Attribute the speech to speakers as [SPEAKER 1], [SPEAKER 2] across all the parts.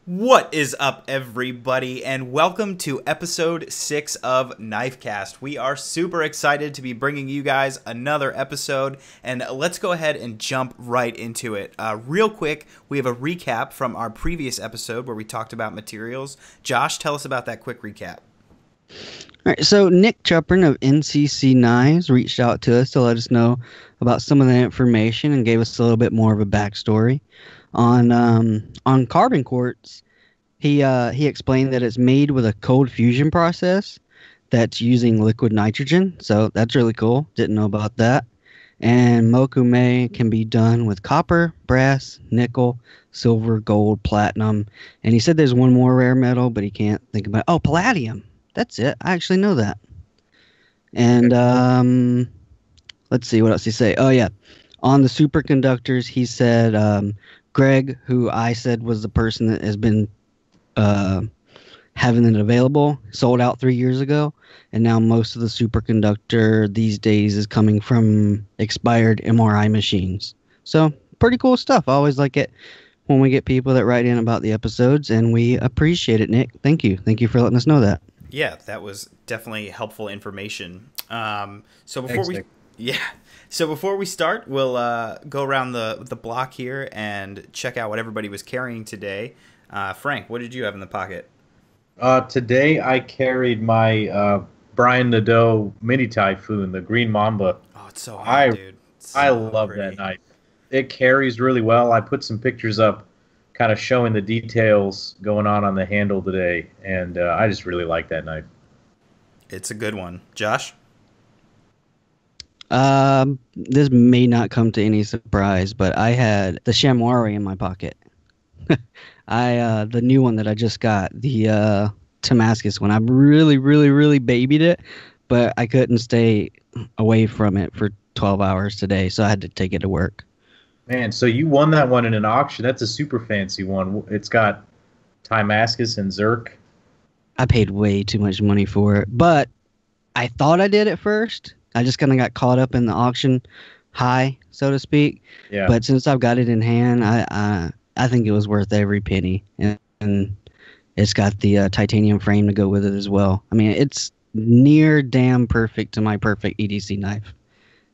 [SPEAKER 1] What is up, everybody, and welcome to episode 6 of Knifecast. We are super excited to be bringing you guys another episode, and let's go ahead and jump right into it. Real quick, we have a recap from our previous episode where we talked about materials. Josh, tell us about that quick recap.
[SPEAKER 2] All right, so Nick Chuppern of NCC Knives reached out to us to let us know about some of the information and gave us a little bit more of a backstory on carbon quartz. He explained that it's made with a cold fusion process that's using liquid nitrogen, so that's really cool. Didn't know about that. And mokume can be done with copper, brass, nickel, silver, gold, platinum, and he said there's one more rare metal, but he can't think about it. Oh, palladium. That's it. I actually know that. And let's see, what else did he say? Oh, yeah. On the superconductors, he said Greg, who I said was the person that has been having it available, sold out 3 years ago. And now most of the superconductor these days is coming from expired MRI machines. So pretty cool stuff. I always like it when we get people that write in about the episodes, and we appreciate it, Nick. Thank you. Thank you for letting us know that.
[SPEAKER 1] Yeah, that was definitely helpful information. So before we start, we'll go around the block here and check out what everybody was carrying today. Frank, what did you have in the pocket?
[SPEAKER 3] Today I carried my Brian Nadeau Mini Typhoon, the Green Mamba.
[SPEAKER 1] Oh, it's so hot, dude.
[SPEAKER 3] I love that knife. It carries really well. I put some pictures up kind of showing the details going on the handle today, and I just really like that knife.
[SPEAKER 1] It's a good one. Josh?
[SPEAKER 2] This may not come to any surprise, but I had the chamois in my pocket. The new one that I just got, the Damascus one. I really babied it, but I couldn't stay away from it for 12 hours today, so I had to take it to work.
[SPEAKER 3] Man, so you won that one in an auction. That's a super fancy one. It's got Damascus and Zirk.
[SPEAKER 2] I paid way too much money for it, but I thought I did at first. I just kind of got caught up in the auction high, so to speak.
[SPEAKER 3] Yeah.
[SPEAKER 2] But since I've got it in hand, I think it was worth every penny, and it's got the titanium frame to go with it as well. I mean, it's near damn perfect to my perfect EDC knife.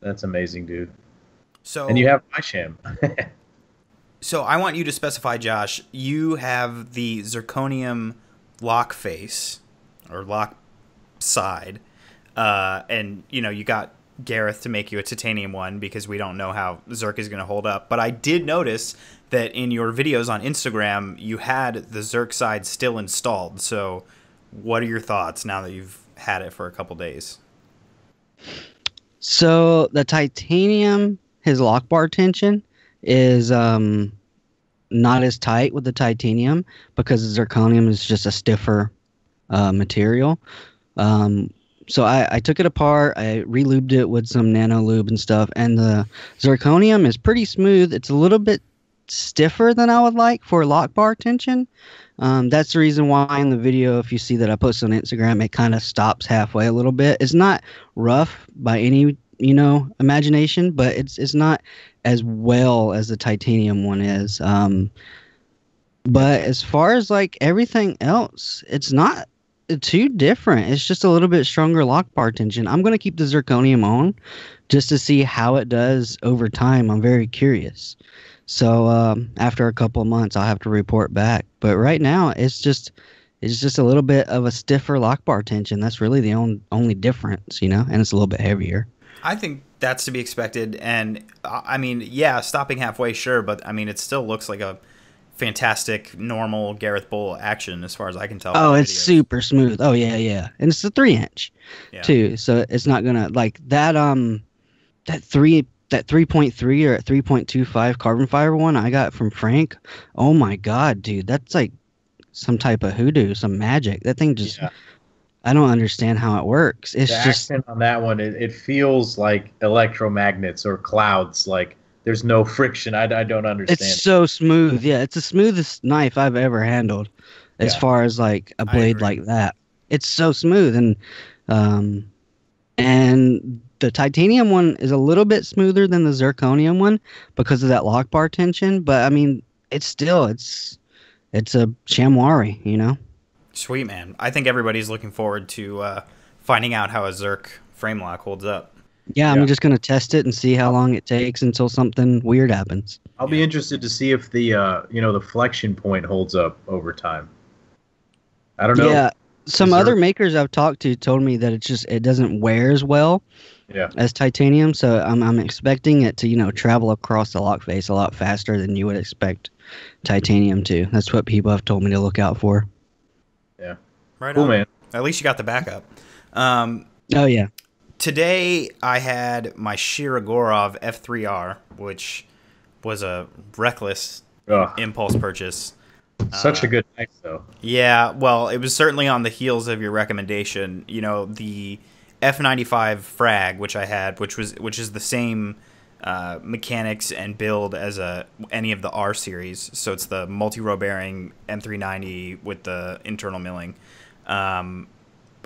[SPEAKER 3] That's amazing, dude.
[SPEAKER 1] So,
[SPEAKER 3] and you have my sham.
[SPEAKER 1] So I want you to specify, Josh, you have the zirconium lock face or lock side, and you got Gareth to make you a titanium one because we don't know how Zirk is going to hold up. But I did notice that in your videos on Instagram, you had the Zirk side still installed. So what are your thoughts now that you've had it for a couple days?
[SPEAKER 2] So the titanium, his lock bar tension is not as tight with the titanium because the zirconium is just a stiffer material. So I took it apart, I re-lubed it with some nano lube and stuff, and the zirconium is pretty smooth. It's a little bit stiffer than I would like for lock bar tension. That's the reason why in the video, if you see that I post on Instagram, it kind of stops halfway a little bit. It's not rough by any imagination, but it's not as well as the titanium one is. But as far as like everything else, it's not too different. It's just a little bit stronger lock bar tension. I'm going to keep the zirconium on just to see how it does over time. I'm very curious. So after a couple of months, I'll have to report back. But right now, it's just a little bit of a stiffer lock bar tension. That's really the only difference, and it's a little bit heavier.
[SPEAKER 1] I think that's to be expected. And I mean, yeah, stopping halfway, sure. But I mean, it still looks like a fantastic, normal Gareth Bull action as far as I can tell.
[SPEAKER 2] Oh, it's super smooth. Oh, yeah. And it's a 3-inch, too. So it's not going to, like, that 3.3 or 3.25 carbon fiber one I got from Frank. Oh, my God, dude. That's like some type of hoodoo, some magic. That thing just... Yeah. I don't understand how it works. It's
[SPEAKER 3] the
[SPEAKER 2] just
[SPEAKER 3] accent on that one. It feels like electromagnets or clouds. Like there's no friction. I don't understand.
[SPEAKER 2] It's so smooth. Yeah, it's the smoothest knife I've ever handled, as far as like a blade like that. It's so smooth, and the titanium one is a little bit smoother than the zirconium one because of that lock bar tension. But I mean, it's it's a chamois, you know.
[SPEAKER 1] Sweet, man. I think everybody's looking forward to finding out how a Zerk frame lock holds up.
[SPEAKER 2] Yeah,
[SPEAKER 3] Yeah.
[SPEAKER 2] I'm just gonna test it and see how long it takes until something weird happens.
[SPEAKER 3] I'll be interested to see if the the flexion point holds up over time. I don't know.
[SPEAKER 2] Yeah, some
[SPEAKER 3] Is there-
[SPEAKER 2] other makers I've talked to told me that it doesn't wear as well
[SPEAKER 3] Yeah.
[SPEAKER 2] as titanium, so I'm expecting it to travel across the lock face a lot faster than you would expect titanium to. That's what people have told me to look out for.
[SPEAKER 3] Yeah.
[SPEAKER 1] Right
[SPEAKER 3] Cool,
[SPEAKER 1] on.
[SPEAKER 3] man.
[SPEAKER 1] At least you got the backup.
[SPEAKER 2] Oh yeah,
[SPEAKER 1] Today I had my Shirogorov F3R, which was a reckless
[SPEAKER 3] Ugh.
[SPEAKER 1] impulse purchase.
[SPEAKER 3] Such a good knife, though.
[SPEAKER 1] Yeah, well, it was certainly on the heels of your recommendation. You know, the F95 frag, which I had, which is the same mechanics and build as any of the R series. So it's the multi-row bearing M390 with the internal milling. I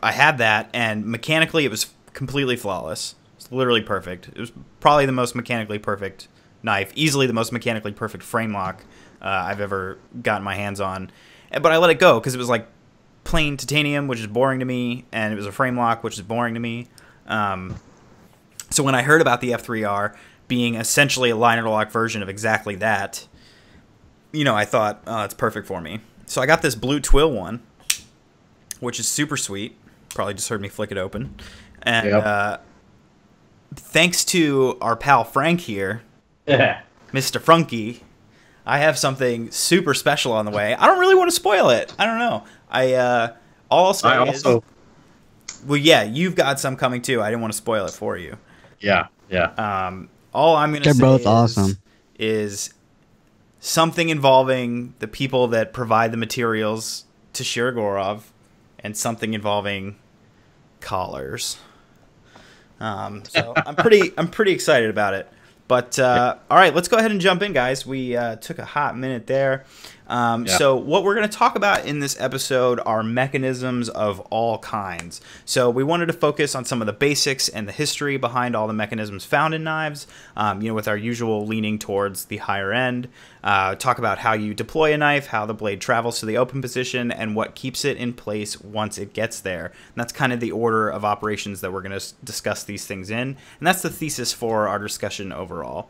[SPEAKER 1] had that, and mechanically it was completely flawless. It's literally perfect. It was probably the most mechanically perfect knife, easily the most mechanically perfect frame lock I've ever gotten my hands on. But I let it go because it was like plain titanium, which is boring to me, and it was a frame lock, which is boring to me. So when I heard about the F3R being essentially a liner lock version of exactly that, I thought, oh, it's perfect for me. So I got this blue twill one, which is super sweet. Probably just heard me flick it open. And
[SPEAKER 3] Yep.
[SPEAKER 1] Thanks to our pal Frank here,
[SPEAKER 3] Yeah.
[SPEAKER 1] Mr. Frunky, I have something super special on the way. I don't really want to spoil it. I don't know. All I'll say
[SPEAKER 3] I
[SPEAKER 1] is,
[SPEAKER 3] also.
[SPEAKER 1] well, yeah, you've got some coming too. I didn't want to spoil it for you.
[SPEAKER 3] Yeah. Yeah.
[SPEAKER 1] All I'm going to
[SPEAKER 2] They're
[SPEAKER 1] say
[SPEAKER 2] both awesome.
[SPEAKER 1] is something involving the people that provide the materials to Shirogorov, and something involving collars. So I'm pretty excited about it. But all right, let's go ahead and jump in, guys. We took a hot minute there. So what we're going to talk about in this episode are mechanisms of all kinds. So we wanted to focus on some of the basics and the history behind all the mechanisms found in knives, with our usual leaning towards the higher end. Talk about how you deploy a knife, how the blade travels to the open position, and what keeps it in place once it gets there. And that's kind of the order of operations that we're going to discuss these things in. And that's the thesis for our discussion overall.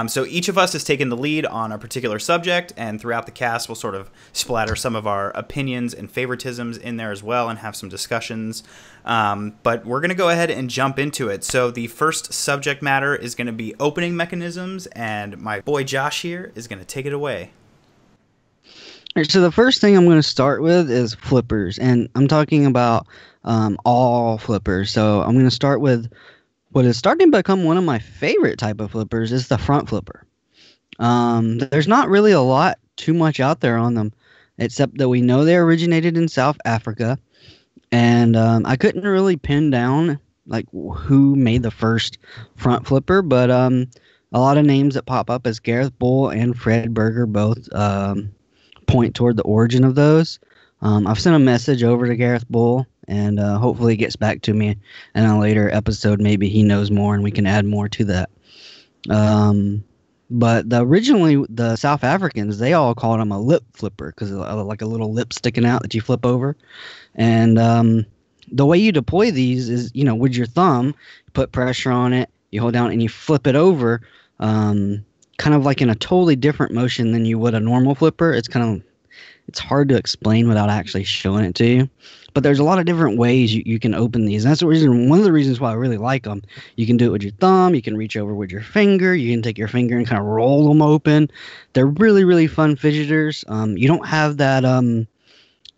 [SPEAKER 1] So each of us has taken the lead on a particular subject, and throughout the cast we'll sort of splatter some of our opinions and favoritisms in there as well and have some discussions. But we're going to go ahead and jump into it. So the first subject matter is going to be opening mechanisms, and my boy Josh here is going to take it away.
[SPEAKER 2] All right, so the first thing I'm going to start with is flippers, and I'm talking about all flippers. So I'm going to start with what is starting to become one of my favorite type of flippers is the front flipper. There's not really a lot too much out there on them, except that we know they originated in South Africa, and I couldn't really pin down like who made the first front flipper, but a lot of names that pop up as Gareth Bull and Fred Berger both point toward the origin of those. I've sent a message over to Gareth Bull, and hopefully he gets back to me in a later episode. Maybe he knows more and we can add more to that. But originally the South Africans, they all called them a lip flipper because like a little lip sticking out that you flip over. And the way you deploy these is, with your thumb, you put pressure on it, you hold down and you flip it over, kind of like in a totally different motion than you would a normal flipper. It's hard to explain without actually showing it to you. But there's a lot of different ways you can open these. And that's one of the reasons why I really like them. You can do it with your thumb. You can reach over with your finger. You can take your finger and kind of roll them open. They're really, really fun fidgeters. You don't have that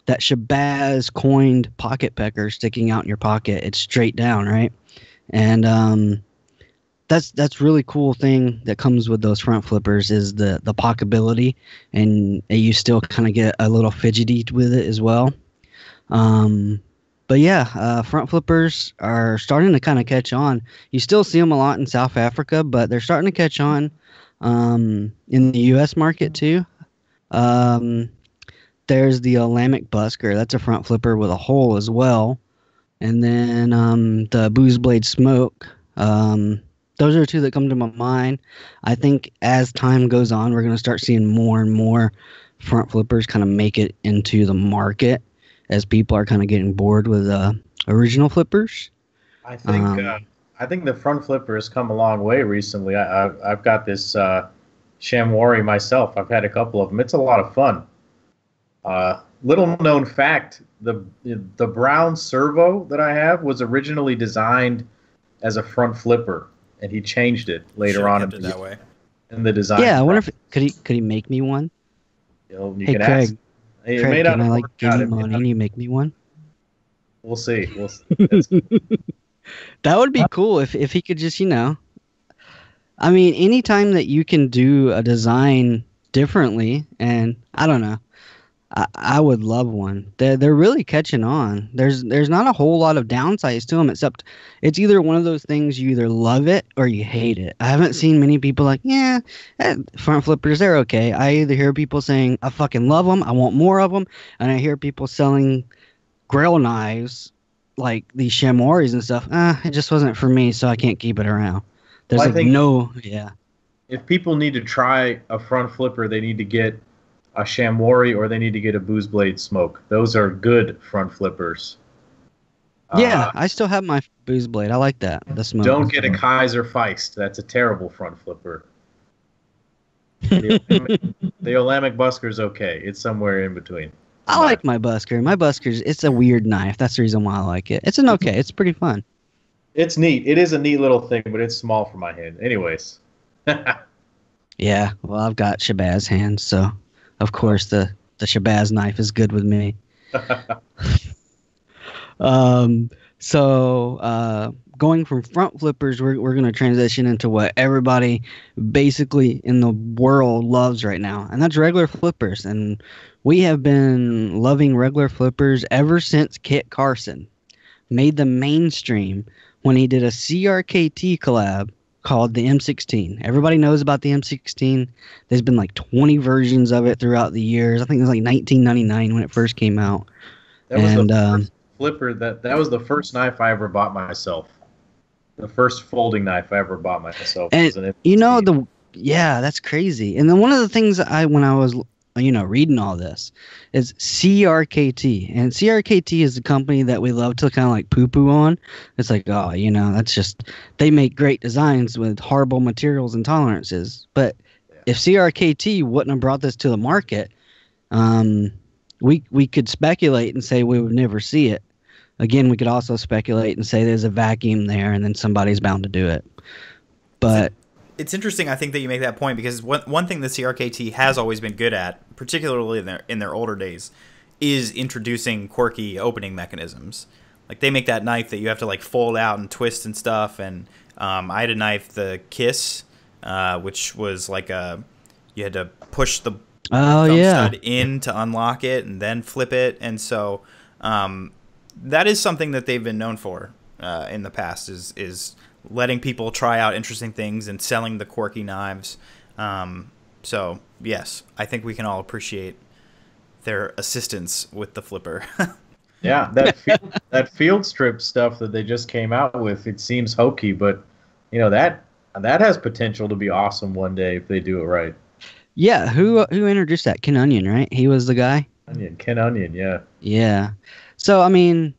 [SPEAKER 2] Shabazz coined pocket pecker sticking out in your pocket. It's straight down, right? And that's really cool thing that comes with those front flippers is the pocketability, and you still kind of get a little fidgety with it as well. But yeah, front flippers are starting to kind of catch on. You still see them a lot in South Africa, but they're starting to catch on in the U.S. market too. There's the Lamic Busker. That's a front flipper with a hole as well. And then the Booze Blade Smoke. Those are two that come to my mind. I think as time goes on, we're going to start seeing more and more front flippers kind of make it into the market as people are kind of getting bored with original flippers.
[SPEAKER 3] I think the front flipper has come a long way recently. I've got this Shamwari myself. I've had a couple of them. It's a lot of fun. Little known fact: the brown servo that I have was originally designed as a front flipper, and he changed it later on in the design.
[SPEAKER 2] Yeah, I wonder if could he make me one?
[SPEAKER 3] You
[SPEAKER 2] Hey
[SPEAKER 3] can
[SPEAKER 2] Craig,
[SPEAKER 3] ask. It
[SPEAKER 2] Craig,
[SPEAKER 3] may not
[SPEAKER 2] can I
[SPEAKER 3] have
[SPEAKER 2] like
[SPEAKER 3] worked
[SPEAKER 2] give
[SPEAKER 3] out
[SPEAKER 2] you
[SPEAKER 3] if you
[SPEAKER 2] money
[SPEAKER 3] had-
[SPEAKER 2] and you make me one?
[SPEAKER 3] We'll see. We'll see. That's-
[SPEAKER 2] That would be cool if he could just, I mean, anytime that you can do a design differently, and I don't know, I would love one. They're really catching on. There's not a whole lot of downsides to them, except it's either one of those things you either love it or you hate it. I haven't seen many people like, front flippers, they're okay. I either hear people saying, I fucking love them, I want more of them, and I hear people selling grill knives like these chamois and stuff. It just wasn't for me, so I can't keep it around. There's
[SPEAKER 3] Well, I think
[SPEAKER 2] yeah.
[SPEAKER 3] if people need to try a front flipper, they need to get a Shamwari or they need to get a Booze Blade Smoke. Those are good front flippers.
[SPEAKER 2] Yeah, I still have my booze blade. I like that. The smoke.
[SPEAKER 3] Don't get a Kaiser Feist. That's a terrible front flipper. The Olamic Busker's okay. It's somewhere in between.
[SPEAKER 2] I like my busker. My busker's it's a weird knife. That's the reason why I like it. It's okay. It's pretty fun.
[SPEAKER 3] It's neat. It is a neat little thing, but it's small for my hand. Anyways.
[SPEAKER 2] Yeah. Well, I've got Shabazz hands, so of course the Shabazz knife is good with me. Going from front flippers, we're going to transition into what everybody basically in the world loves right now, and that's regular flippers. And we have been loving regular flippers ever since Kit Carson made them mainstream when he did a CRKT collab called the M16. Everybody knows about the M16. There's been like 20 versions of it throughout the years. I think it was like 1999 when it first came out.
[SPEAKER 3] That was the first flipper. That was the first knife I ever bought myself. The first folding knife I ever bought myself.
[SPEAKER 2] And that's crazy. And then one of the things when I was reading all this is CRKT, and CRKT is the company that we love to kind of like poo-poo on. It's like, that's just, they make great designs with horrible materials and tolerances. But if CRKT wouldn't have brought this to the market, we could speculate and say we would never see it. Again, we could also speculate and say there's a vacuum there and then somebody's bound to do it. But
[SPEAKER 1] it's interesting, I think, that you make that point, because one thing the CRKT has always been good at, particularly in their older days, is introducing quirky opening mechanisms. Like, they make that knife that you have to like fold out and twist and stuff. And I had a knife, the Kiss, which was like you had to push the thumb stud in to unlock it and then flip it. And so that is something that they've been known for in the past, is letting people try out interesting things and selling the quirky knives. So, yes, I think we can all appreciate their assistance with the flipper.
[SPEAKER 3] Yeah, that field strip stuff that they just came out with, it seems hokey, but that has potential to be awesome one day if they do it right.
[SPEAKER 2] Yeah, who introduced that? Ken Onion, right? He was the guy?
[SPEAKER 3] Ken Onion, yeah.
[SPEAKER 2] Yeah. So, I mean,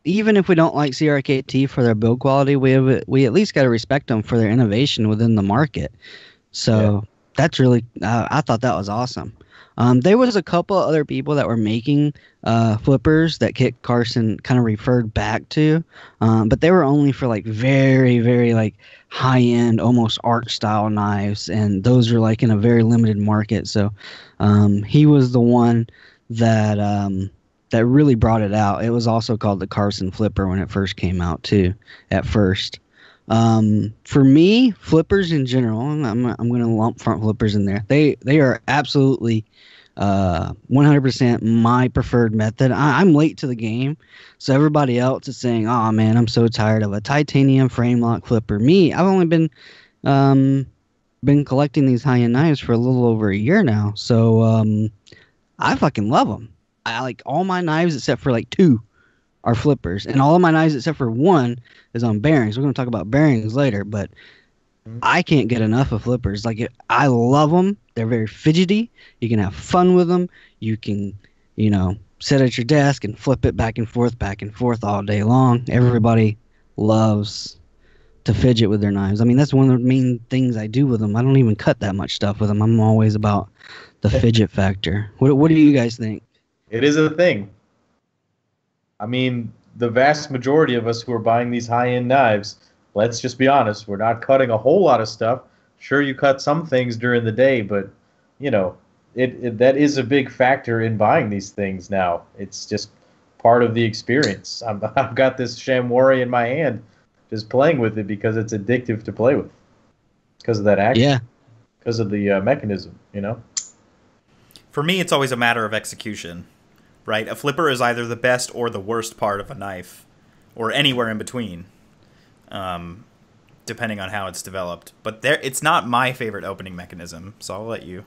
[SPEAKER 2] even if we don't like CRKT for their build quality, we at least got to respect them for their innovation within the market. So that's really, I thought that was awesome. There was a couple other people that were making flippers that Kit Carson kind of referred back to, but they were only for like very, very like high-end, almost art style knives, and those were like in a very limited market. So he was the one that really brought it out. It was also called the Carson Flipper when it first came out too, at first. For me, flippers in general, I'm going to lump front flippers in there. They are absolutely 100% my preferred method. I'm late to the game, so everybody else is saying, "Oh man, I'm so tired of a titanium frame lock flipper." Me, I've only been collecting these high-end knives for a little over a year now, so I fucking love them. I like all my knives except for like 2 are flippers, and all of my knives except for 1 is on bearings. We're going to talk about bearings later, but I can't get enough of flippers. Like, I love them. They're very fidgety. You can have fun with them. You can, sit at your desk and flip it back and forth all day long. Everybody loves to fidget with their knives. I mean, that's one of the main things I do with them. I don't even cut that much stuff with them. I'm always about the fidget factor. What do you guys think?
[SPEAKER 3] It is a thing. I mean, the vast majority of us who are buying these high-end knives, let's just be honest, we're not cutting a whole lot of stuff. Sure, you cut some things during the day, but, that is a big factor in buying these things now. It's just part of the experience. I've got this Shamwari in my hand, just playing with it because it's addictive to play with. Because of that action.
[SPEAKER 2] Yeah.
[SPEAKER 3] Because of the mechanism,
[SPEAKER 1] For me, it's always a matter of execution, right? A flipper is either the best or the worst part of a knife, or anywhere in between, depending on how it's developed. But it's not my favorite opening mechanism, so I'll let you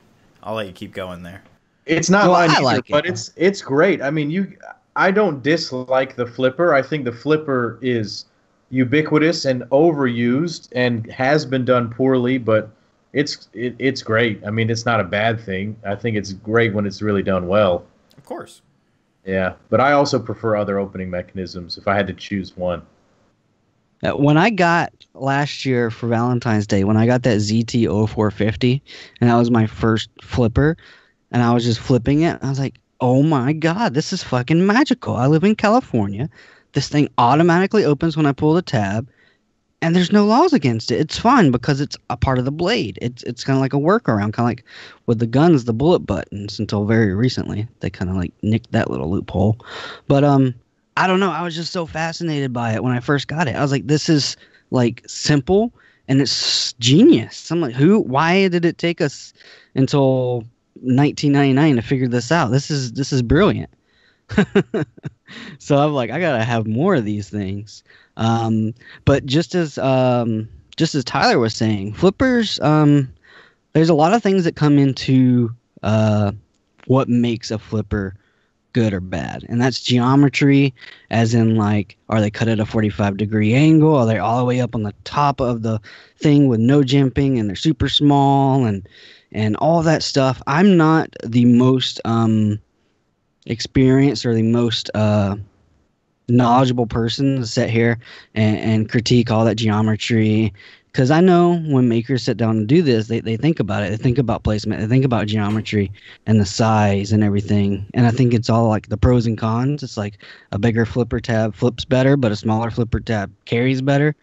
[SPEAKER 1] keep going there.
[SPEAKER 3] It's not mine either,
[SPEAKER 2] like
[SPEAKER 3] but it's great. I mean, I don't dislike the flipper. I think the flipper is ubiquitous and overused and has been done poorly, but it's great. I mean, it's not a bad thing. I think it's great when it's really done well.
[SPEAKER 1] Of course.
[SPEAKER 3] Yeah, but I also prefer other opening mechanisms if I had to choose one.
[SPEAKER 2] When I got last year for Valentine's Day, when I got that ZT-0450, and that was my first flipper, and I was just flipping it, I was like, oh my God, this is fucking magical. I live in California. This thing automatically opens when I pull the tab, and there's no laws against it. It's fine because it's a part of the blade. It's kind of like a workaround, kind of like with the guns, the bullet buttons. Until very recently, they kind of like nicked that little loophole. But I don't know. I was just so fascinated by it when I first got it. I was like, this is like simple and it's genius. I'm like, why did it take us until 1999 to figure this out? This is brilliant. So I'm like, I gotta have more of these things. But just as Tyler was saying, flippers, there's a lot of things that come into what makes a flipper good or bad, and that's geometry, as in like, are they cut at a 45-degree angle? Are they all the way up on the top of the thing with no jimping, and they're super small, and all that stuff. I'm not the most experienced or the most knowledgeable person to sit here and critique all that geometry, because I know when makers sit down and do this, they think about it. They think about placement. They think about geometry and the size and everything. And I think it's all like the pros and cons. It's like a bigger flipper tab flips better, but a smaller flipper tab carries better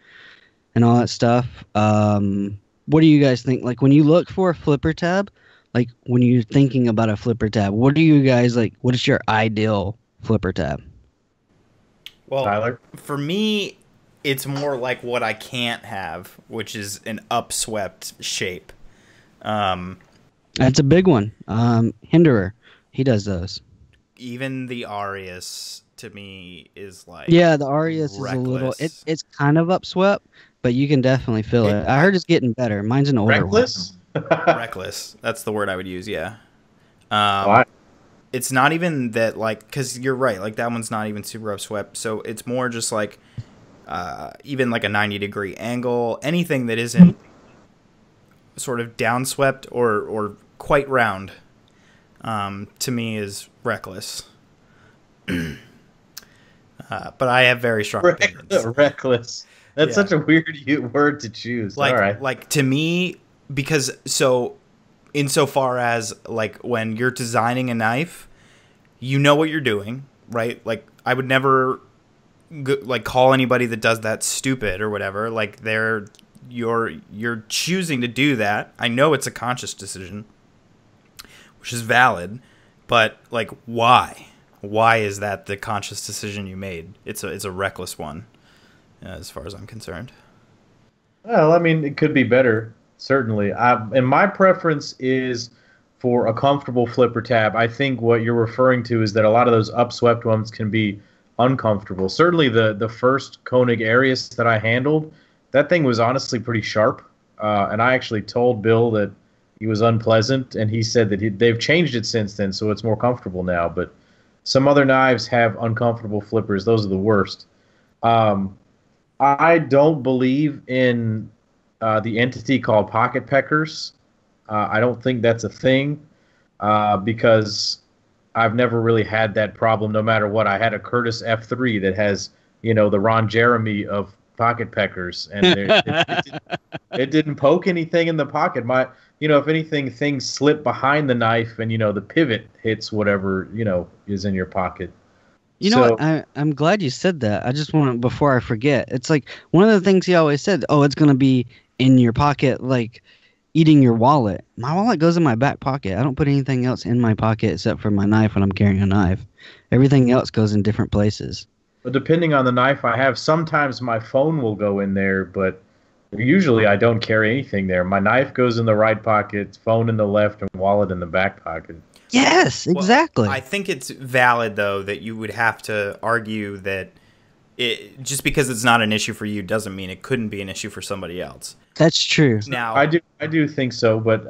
[SPEAKER 2] and all that stuff. What do you guys think? Like when you look for a flipper tab, like when you're thinking about a flipper tab, what do you guys like? What is your ideal flipper tab?
[SPEAKER 1] Well,
[SPEAKER 3] Tyler?
[SPEAKER 1] For me, it's more like what I can't have, which is an upswept shape.
[SPEAKER 2] That's a big one. Hinderer, he does those.
[SPEAKER 1] Even the Arius, to me, is like
[SPEAKER 2] Yeah, the Arius
[SPEAKER 1] reckless.
[SPEAKER 2] is a little. It's kind of upswept, but you can definitely feel it. I heard it's getting better. Mine's an older
[SPEAKER 3] Reckless?
[SPEAKER 1] Reckless. That's the word I would use. Yeah. It's not even that, like, because you're right. Like that one's not even super upswept. So it's more just like. Even like a 90-degree angle, anything that isn't sort of downswept or quite round, to me is reckless. But I have very strong opinions.
[SPEAKER 3] Reckless. That's such a weird word to choose.
[SPEAKER 1] Like,
[SPEAKER 3] all right.
[SPEAKER 1] Like to me, because insofar as like when you're designing a knife, you know what you're doing, right? Like I would never like call anybody that does that stupid or whatever. Like you're choosing to do that. I know it's a conscious decision, which is valid, but like why is that the conscious decision you made? It's a reckless one, as far as I'm concerned.
[SPEAKER 3] Well, I mean, it could be better, certainly. And my preference is for a comfortable flipper tab. I think what you're referring to is that a lot of those upswept ones can be uncomfortable. Certainly the first Koenig Arius that I handled, that thing was honestly pretty sharp. And I actually told Bill that he was unpleasant, and he said that they've changed it since then, so it's more comfortable now. But some other knives have uncomfortable flippers. Those are the worst. I don't believe in the entity called pocket peckers. I don't think that's a thing because I've never really had that problem. No matter what, I had a Curtis F3 that has the Ron Jeremy of pocket peckers, and it didn't poke anything in the pocket. If anything, things slip behind the knife, and the pivot hits whatever is in your pocket.
[SPEAKER 2] You know what? I'm glad you said that. I just want to, before I forget, it's like one of the things he always said, oh, it's going to be in your pocket, like eating your wallet. My wallet goes in my back pocket. I don't put anything else in my pocket except for my knife when I'm carrying a knife. Everything else goes in different places.
[SPEAKER 3] But depending on the knife I have, sometimes my phone will go in there, but usually I don't carry anything there. My knife goes in the right pocket, phone in the left, and wallet in the back pocket.
[SPEAKER 2] Yes, exactly.
[SPEAKER 1] Well, I think it's valid, though, that you would have to argue that just because it's not an issue for you doesn't mean it couldn't be an issue for somebody else.
[SPEAKER 2] That's true.
[SPEAKER 1] Now,
[SPEAKER 3] I do think so, but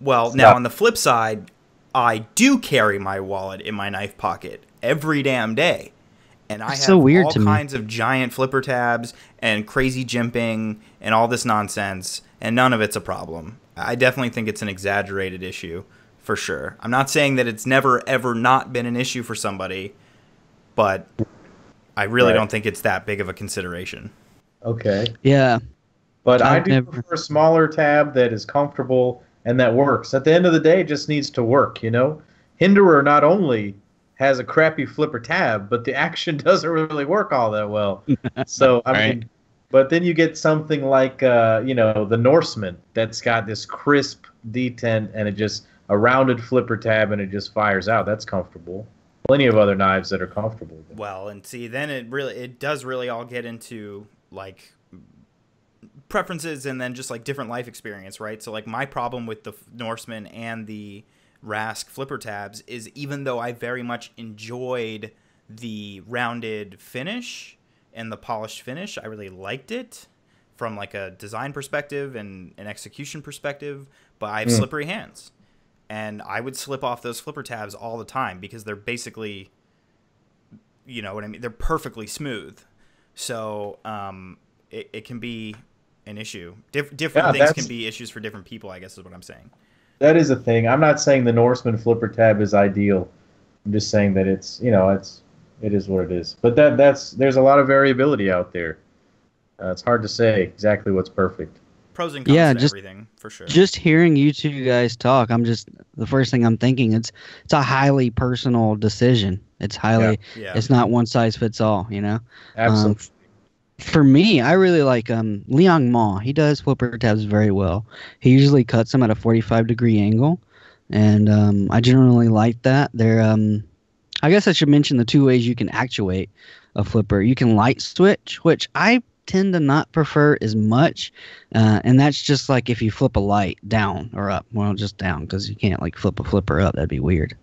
[SPEAKER 1] now on the flip side, I do carry my wallet in my knife pocket every damn day. And I have all kinds of giant flipper tabs and crazy jimping and all this nonsense, and none of it's a problem. I definitely think it's an exaggerated issue, for sure. I'm not saying that it's never, ever not been an issue for somebody, but I really don't think it's that big of a consideration.
[SPEAKER 3] Okay.
[SPEAKER 2] Yeah.
[SPEAKER 3] But I do prefer a smaller tab that is comfortable and that works. At the end of the day, it just needs to work, Hinderer not only has a crappy flipper tab, but the action doesn't really work all that well. So, I mean, but then you get something like, the Norseman that's got this crisp detent and it just a rounded flipper tab and it just fires out. That's comfortable. Plenty of other knives that are comfortable.
[SPEAKER 1] Well, and see, then it does really all get into like preferences and then just like different life experience, right? So like my problem with the Norseman and the Rask flipper tabs is even though I very much enjoyed the rounded finish and the polished finish, I really liked it from like a design perspective and an execution perspective, but I have slippery hands. And I would slip off those flipper tabs all the time because they're basically, you know what I mean? They're perfectly smooth. So it can be an issue. Different things can be issues for different people, I guess is what I'm saying.
[SPEAKER 3] That is a thing. I'm not saying the Norseman flipper tab is ideal. I'm just saying that it is what it is. But there's a lot of variability out there. It's hard to say exactly what's perfect.
[SPEAKER 1] Pros and cons to everything, for sure.
[SPEAKER 2] Just hearing you two guys talk, the first thing I'm thinking, it's a highly personal decision. It's it's not one size fits all,
[SPEAKER 3] Absolutely.
[SPEAKER 2] For me, I really like Liang Ma. He does flipper tabs very well. He usually cuts them at a 45-degree angle, and I generally like that. They're I guess I should mention the two ways you can actuate a flipper. You can light switch, which I tend to not prefer as much, and that's just like if you flip a light down or up. Well, just down, because you can't like flip a flipper up. That'd be weird.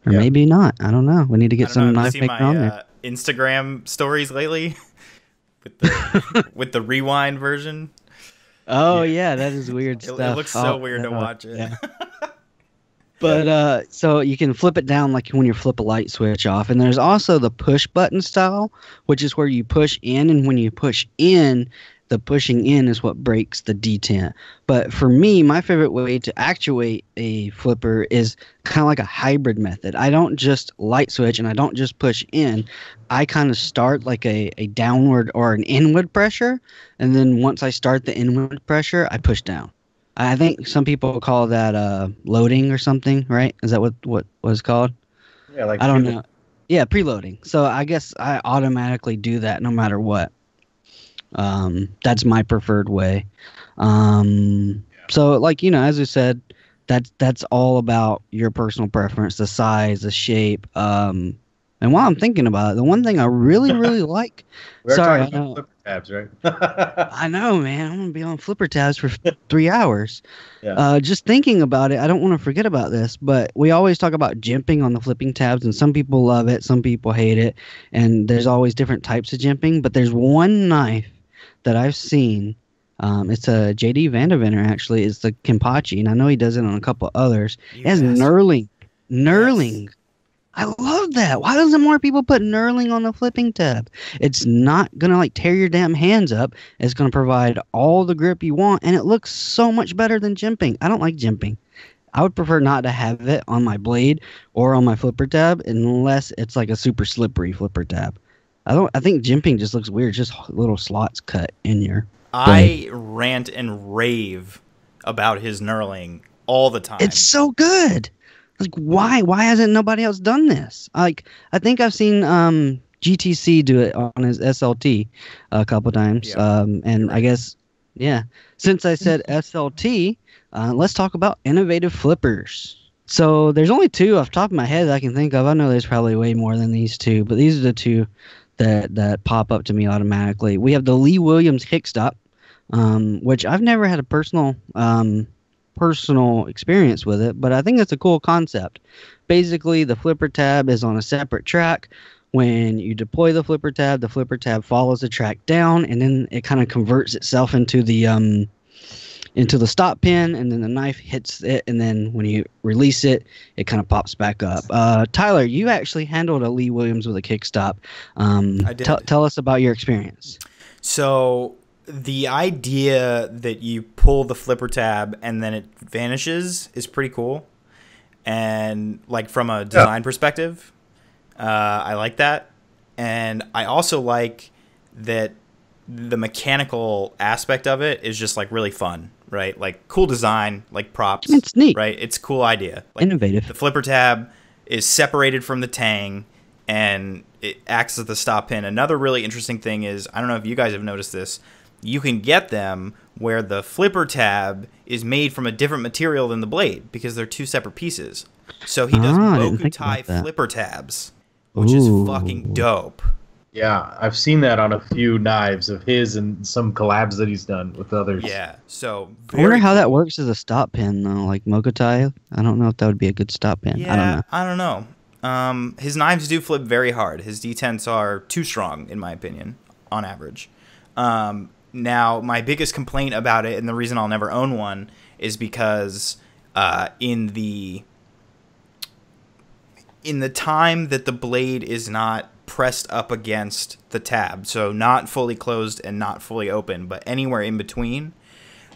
[SPEAKER 2] Or maybe not. I don't know. We need to get some knife maker on there.
[SPEAKER 1] Instagram stories lately with the rewind version.
[SPEAKER 2] Oh yeah, that is weird stuff.
[SPEAKER 1] It looks so weird to watch it.
[SPEAKER 2] Yeah. But so you can flip it down like when you flip a light switch off. And there's also the push button style, which is where you push in, and when you push in, the pushing in is what breaks the detent. But for me, my favorite way to actuate a flipper is kind of like a hybrid method. I don't just light switch and I don't just push in. I kind of start like a downward or an inward pressure, and then once I start the inward pressure, I push down. I think some people call that loading or something, right? Is that what was called?
[SPEAKER 3] Yeah, like
[SPEAKER 2] I don't know. Yeah, preloading. So I guess I automatically do that no matter what. That's my preferred way. So like, as I said, that's all about your personal preference, the size, the shape. And while I'm thinking about it, the one thing I really, really like.
[SPEAKER 3] We're talking about flipper tabs, right?
[SPEAKER 2] I know, man. I'm gonna be on flipper tabs for 3 hours.
[SPEAKER 3] Yeah.
[SPEAKER 2] Just thinking about it, I don't want to forget about this. But we always talk about jimping on the flipping tabs, and some people love it, some people hate it, and there's always different types of jimping. But there's one knife that I've seen. It's a JD Vandeventer, actually. It's the Kenpachi, and I know he does it on a couple others. It has knurling.
[SPEAKER 1] Yes.
[SPEAKER 2] I love that. Why doesn't more people put knurling on the flipping tab? It's not gonna like tear your damn hands up. It's gonna provide all the grip you want, and it looks so much better than jimping. I don't like jimping. I would prefer not to have it on my blade or on my flipper tab unless it's like a super slippery flipper tab. I think jimping just looks weird. Just little slots cut in your blade.
[SPEAKER 1] I rant and rave about his knurling all the time.
[SPEAKER 2] It's so good. Like, why? Why hasn't nobody else done this? Like, I think I've seen GTC do it on his SLT a couple times.
[SPEAKER 1] Yeah.
[SPEAKER 2] And I guess, yeah. Since I said SLT, let's talk about innovative flippers. So there's only two off the top of my head that I can think of. I know there's probably way more than these two, but these are the two that pop up to me automatically. We have the Lee Williams kickstop, which I've never had a personal experience with it, but I think it's a cool concept. Basically, the flipper tab is on a separate track. When you deploy the flipper tab follows the track down, and then it kind of converts itself into the stop pin, and then the knife hits it, and then when you release it, it kind of pops back up. Tyler, you actually handled a Lee Williams with a kickstop.
[SPEAKER 1] I did.
[SPEAKER 2] Tell us about your experience.
[SPEAKER 1] So the idea that you pull the flipper tab and then it vanishes is pretty cool. And like from a design perspective, I like that. And I also like that the mechanical aspect of it is just like really fun, right? Like cool design, like props.
[SPEAKER 2] It's neat.
[SPEAKER 1] Right? It's a cool idea. Like,
[SPEAKER 2] innovative.
[SPEAKER 1] The flipper tab is separated from the tang and it acts as the stop pin. Another really interesting thing is, I don't know if you guys have noticed this, you can get them where the flipper tab is made from a different material than the blade because they're two separate pieces. So he does Mokutai flipper tabs, which is fucking dope.
[SPEAKER 3] Yeah, I've seen that on a few knives of his and some collabs that he's done with others.
[SPEAKER 1] Yeah, so
[SPEAKER 2] I wonder how that works as a stop pin though, like Mokutai. I don't know if that would be a good stop pin.
[SPEAKER 1] Yeah, I don't know. His knives do flip very hard. His detents are too strong, in my opinion, on average. Now, my biggest complaint about it, and the reason I'll never own one, is because in the time that the blade is not pressed up against the tab, so not fully closed and not fully open, but anywhere in between,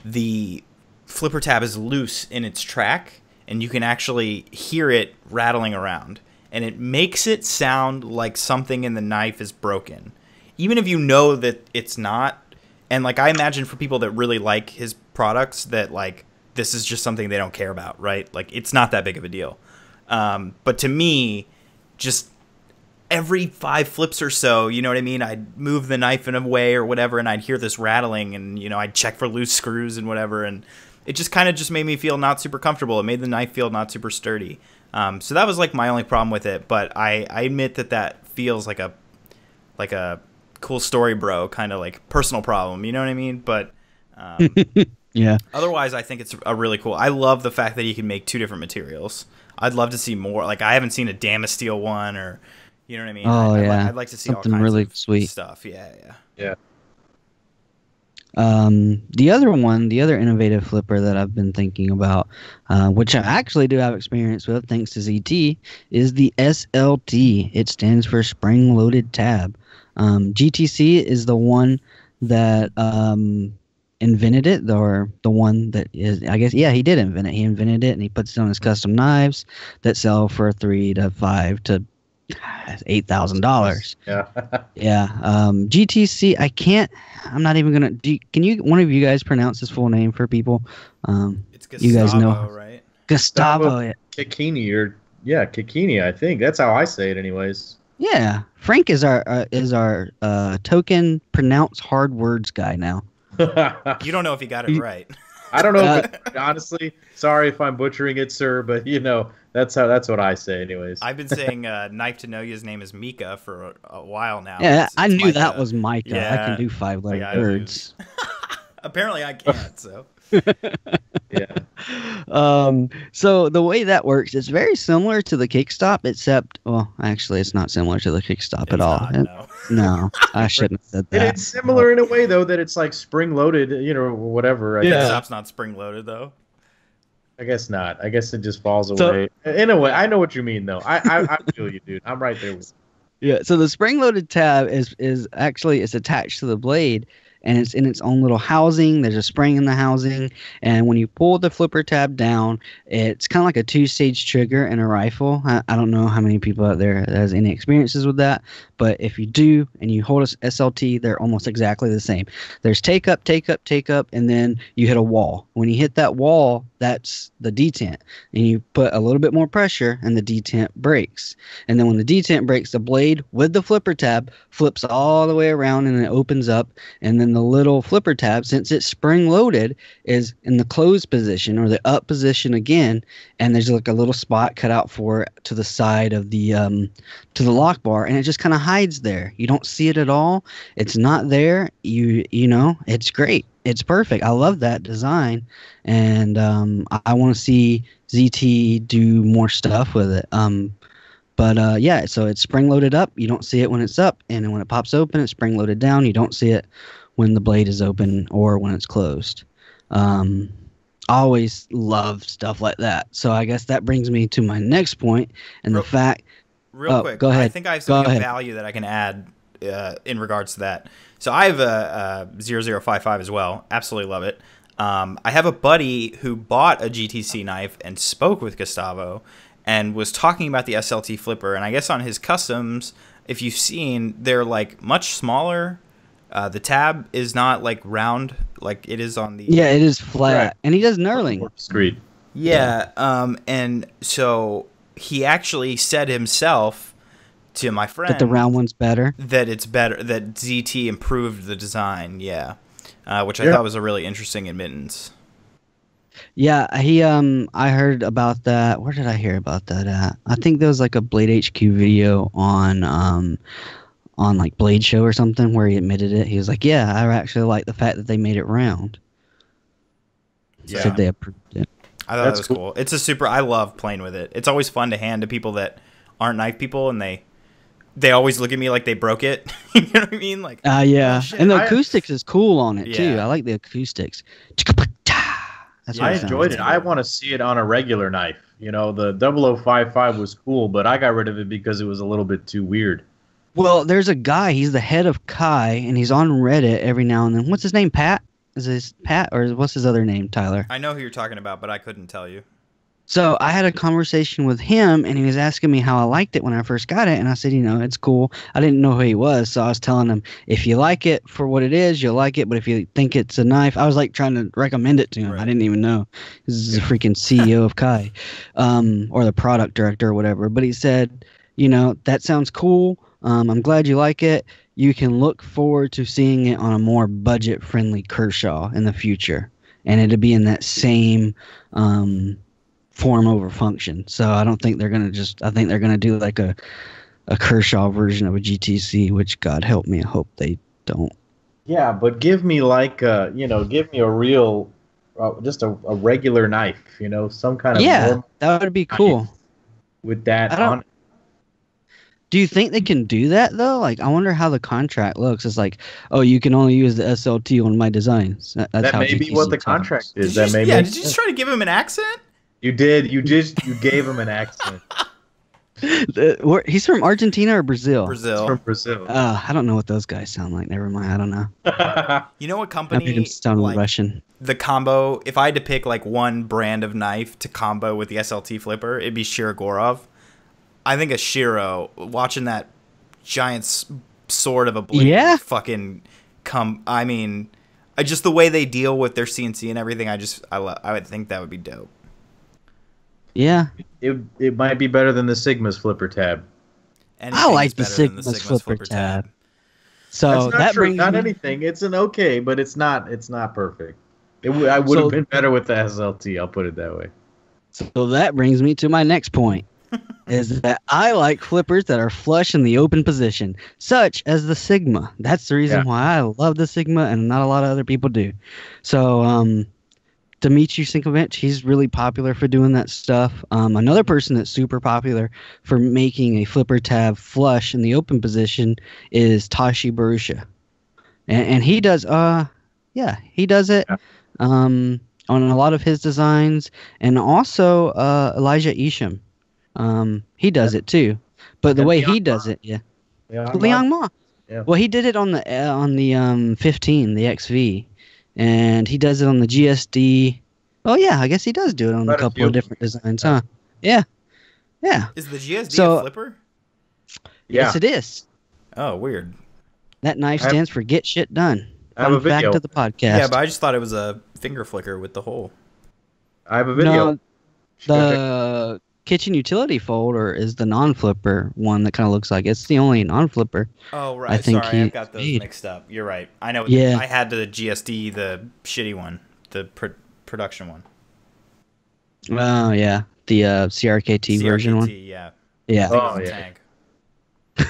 [SPEAKER 1] the flipper tab is loose in its track, and you can actually hear it rattling around. And it makes it sound like something in the knife is broken. Even if you know that it's not. And, like, I imagine for people that really like his products that, like, this is just something they don't care about, right? Like, it's not that big of a deal. But to me, just every 5 flips or so, you know what I mean? I'd move the knife in a way or whatever, and I'd hear this rattling, and, you know, I'd check for loose screws and whatever, and it just kind of just made me feel not super comfortable. It made the knife feel not super sturdy. So that was, like, my only problem with it, but I admit that feels like a cool story bro kind of like personal problem, you know what I mean? But
[SPEAKER 2] yeah,
[SPEAKER 1] otherwise I think it's a really cool. I love the fact that you can make 2 different materials. I'd love to see more. Like, I haven't seen a Damasteel one, or you know what I mean? I'd like to see
[SPEAKER 2] something
[SPEAKER 1] all kinds
[SPEAKER 2] really
[SPEAKER 1] of
[SPEAKER 2] sweet
[SPEAKER 1] stuff. Yeah.
[SPEAKER 2] The other innovative flipper that I've been thinking about, which I actually do have experience with thanks to ZT, is the SLT. It stands for spring loaded tab. GTC is the one that invented it, or the one that is, I guess, yeah, he did invent it. He invented it, and he puts it on his custom knives that sell for $3,000 to $5,000 to $8,000. Yeah. GTC, I'm not even gonna. Can you, one of you guys, pronounce his full name for people?
[SPEAKER 1] It's Gustavo,
[SPEAKER 2] you guys know,
[SPEAKER 1] right?
[SPEAKER 2] Gustavo.
[SPEAKER 3] Kikini, Kikini. I think that's how I say it, anyways.
[SPEAKER 2] Yeah, Frank is our token pronounce hard words guy now.
[SPEAKER 1] You don't know if he got it right.
[SPEAKER 3] I don't know. Honestly, sorry if I'm butchering it, sir, but you know that's what I say, anyways.
[SPEAKER 1] I've been saying Knife to Noya's name is Mika for a while now.
[SPEAKER 2] Yeah, I knew
[SPEAKER 1] Micah.
[SPEAKER 2] that was Micah.
[SPEAKER 1] Yeah.
[SPEAKER 2] I can do 5-letter words.
[SPEAKER 1] Apparently, I can't. So.
[SPEAKER 3] Yeah.
[SPEAKER 2] So the way that works is very similar to the kickstop, except, well, actually, it's not similar to the kickstop at all. No, I shouldn't have said that.
[SPEAKER 3] It's similar in a way, though, that it's like spring loaded, you know, whatever.
[SPEAKER 1] Kickstop's not spring loaded, though.
[SPEAKER 3] I guess not. I guess it just falls
[SPEAKER 2] So-
[SPEAKER 3] away. In a way, I know what you mean, though. I feel you, dude. I'm right there with
[SPEAKER 2] Yeah, so the spring-loaded tab is actually it's attached to the blade, and it's in its own little housing. There's a spring in the housing, and when you pull the flipper tab down, it's kind of like a two-stage trigger in a rifle. I don't know how many people out there that has any experiences with that, but if you do and you hold a SLT, they're almost exactly the same. There's take up, take up, take up, and then you hit a wall. When you hit that wall, that's the detent, and you put a little bit more pressure, and the detent breaks. And then when the detent breaks, the blade with the flipper tab flips all the way around and it opens up. And then the little flipper tab, since it's spring loaded, is in the closed position or the up position again. And there's like a little spot cut out for it to the side of the to the lock bar, and it just kind of hides there. You don't see it at all. It's not there. You know, it's great. It's perfect. I love that design, and I want to see ZT do more stuff with it. But yeah, so it's spring loaded up. You don't see it when it's up, and then when it pops open, it's spring loaded down. You don't see it when the blade is open or when it's closed. I always love stuff like that. So I guess that brings me to my next point, and the fact.
[SPEAKER 1] Real quick,
[SPEAKER 2] go ahead.
[SPEAKER 1] I think I have something of value that I can add in regards to that. So I have a 0055 as well. Absolutely love it. I have a buddy who bought a GTC knife and spoke with Gustavo and was talking about the SLT flipper. And I guess on his customs, if you've seen, they're like much smaller. The tab is not like round like it is on the...
[SPEAKER 2] Yeah, it is flat.
[SPEAKER 3] Right.
[SPEAKER 2] And he does knurling.
[SPEAKER 3] Discreet.
[SPEAKER 1] Yeah. And so he actually said himself to my friend
[SPEAKER 2] That the round one's better.
[SPEAKER 1] that it's better, that ZT improved the design. Yeah. Which I thought was a really interesting admittance.
[SPEAKER 2] Yeah, he I heard about that. Where did I hear about that at? I think there was like a Blade HQ video on like Blade Show or something where he admitted it. He was like, "Yeah, I actually like the fact that they made it round."
[SPEAKER 1] Yeah.
[SPEAKER 2] Said they approved it.
[SPEAKER 1] I thought
[SPEAKER 3] That's
[SPEAKER 1] that was cool. It's a super... I love playing with it. It's always fun to hand to people that aren't knife people, and they always look at me like they broke it. You know what I mean? Like,
[SPEAKER 2] Yeah,
[SPEAKER 1] oh, shit.
[SPEAKER 2] and the acoustics is cool on it too.
[SPEAKER 1] Yeah.
[SPEAKER 2] I like the acoustics. That's what
[SPEAKER 3] I
[SPEAKER 2] it sounds
[SPEAKER 3] enjoyed
[SPEAKER 2] like.
[SPEAKER 3] it. I want to see it on a regular knife. You know, the 0055 was cool, but I got rid of it because it was a little bit too weird.
[SPEAKER 2] Well, there's a guy. He's the head of Kai, and he's on Reddit every now and then. What's his name? Pat? Is this Pat, or what's his other name? Tyler.
[SPEAKER 1] I know who you're talking about, but I couldn't tell you.
[SPEAKER 2] So I had a conversation with him, and he was asking me how I liked it when I first got it, and I said, you know, it's cool. I didn't know who he was, so I was telling him, if you like it for what it is, you'll like it, but if you think it's a knife, I was like trying to recommend it to him.
[SPEAKER 1] Right.
[SPEAKER 2] I didn't even know. This is the freaking CEO of Kai, or the product director or whatever. But he said, you know, that sounds cool. I'm glad you like it. You can look forward to seeing it on a more budget-friendly Kershaw in the future, and it'll be in that same form over function. So I don't think they're gonna I think they're gonna do like a Kershaw version of a GTC, which God help me, I hope they don't.
[SPEAKER 3] Yeah, but give me like give me a real, just a regular knife. You know, some kind of normal
[SPEAKER 2] that would be cool.
[SPEAKER 3] knife with that
[SPEAKER 2] I don't-
[SPEAKER 3] on.
[SPEAKER 2] Do you think they can do that though? Like, I wonder how the contract looks. It's like, oh, you can only use the SLT on my designs. That's
[SPEAKER 3] That
[SPEAKER 2] how
[SPEAKER 3] may be
[SPEAKER 2] GTC
[SPEAKER 3] what the
[SPEAKER 2] talks.
[SPEAKER 3] contract is.
[SPEAKER 1] Did
[SPEAKER 3] That
[SPEAKER 1] you,
[SPEAKER 3] may
[SPEAKER 1] yeah,
[SPEAKER 3] make
[SPEAKER 1] did you just
[SPEAKER 3] sense.
[SPEAKER 1] try to give him an accent?
[SPEAKER 3] You did. You gave him an accent.
[SPEAKER 2] He's from Argentina or Brazil?
[SPEAKER 3] He's
[SPEAKER 1] Brazil.
[SPEAKER 3] from Brazil.
[SPEAKER 2] I don't know what those guys sound like. Never mind. I don't know.
[SPEAKER 1] You know what
[SPEAKER 2] I made
[SPEAKER 1] company,
[SPEAKER 2] him sound
[SPEAKER 1] like,
[SPEAKER 2] Russian.
[SPEAKER 1] the combo, if I had to pick like one brand of knife to combo with the SLT flipper, it'd be Shirogorov. I think a Shiro, watching that giant sword of a blade fucking come, I mean, just the way they deal with their CNC and everything, I would think that would be dope.
[SPEAKER 2] Yeah.
[SPEAKER 3] It might be better than the Sigma's flipper tab.
[SPEAKER 1] Anything
[SPEAKER 2] I like
[SPEAKER 1] is
[SPEAKER 2] the
[SPEAKER 1] better than
[SPEAKER 2] Sigma's flipper tab. So
[SPEAKER 3] That's not
[SPEAKER 2] that
[SPEAKER 3] true.
[SPEAKER 2] brings
[SPEAKER 3] Not
[SPEAKER 2] me,
[SPEAKER 3] anything. It's an okay, but it's not perfect. I would have been better with the SLT. I'll put it that way.
[SPEAKER 2] So that brings me to my next point, is that I like flippers that are flush in the open position, such as the Sigma. That's the reason why I love the Sigma, and not a lot of other people do. So, Dmitry Sinkovich, he's really popular for doing that stuff. Another person that's super popular for making a flipper tab flush in the open position is Tashi Barusha. And he does, he does it.
[SPEAKER 3] Yeah.
[SPEAKER 2] on a lot of his designs, and also Elijah Isham. He does it too, but the
[SPEAKER 3] And
[SPEAKER 2] way
[SPEAKER 3] Leon
[SPEAKER 2] he does it, yeah.
[SPEAKER 3] Ma.
[SPEAKER 2] Liang Ma.
[SPEAKER 3] Yeah.
[SPEAKER 2] Well, he did it on the 15, the XV, and he does it on the GSD. Oh yeah, I guess he does do it on a
[SPEAKER 3] Quite a
[SPEAKER 2] couple of
[SPEAKER 3] few.
[SPEAKER 2] different designs, huh? Yeah, yeah.
[SPEAKER 1] Is the GSD
[SPEAKER 2] So
[SPEAKER 1] a flipper?
[SPEAKER 2] yes, it is.
[SPEAKER 1] Oh, weird.
[SPEAKER 2] That knife
[SPEAKER 3] I have-
[SPEAKER 2] stands for get shit done.
[SPEAKER 3] I have a
[SPEAKER 2] Fun fact
[SPEAKER 3] video.
[SPEAKER 2] of the podcast.
[SPEAKER 1] Yeah, but I just thought it was a finger flicker with the hole.
[SPEAKER 3] I have a video.
[SPEAKER 2] No, the kitchen utility folder is the non-flipper one that kind of looks like it's the only non-flipper.
[SPEAKER 1] Oh, right.
[SPEAKER 2] I think
[SPEAKER 1] Sorry, I've
[SPEAKER 2] he
[SPEAKER 1] got those
[SPEAKER 2] made.
[SPEAKER 1] mixed up. You're right. I know.
[SPEAKER 2] Yeah.
[SPEAKER 1] I had the GSD, the shitty one, the production one.
[SPEAKER 2] Oh yeah, the CRKT version one.
[SPEAKER 1] CRKT, yeah.
[SPEAKER 2] Yeah.
[SPEAKER 3] Oh,
[SPEAKER 1] It was a
[SPEAKER 3] yeah.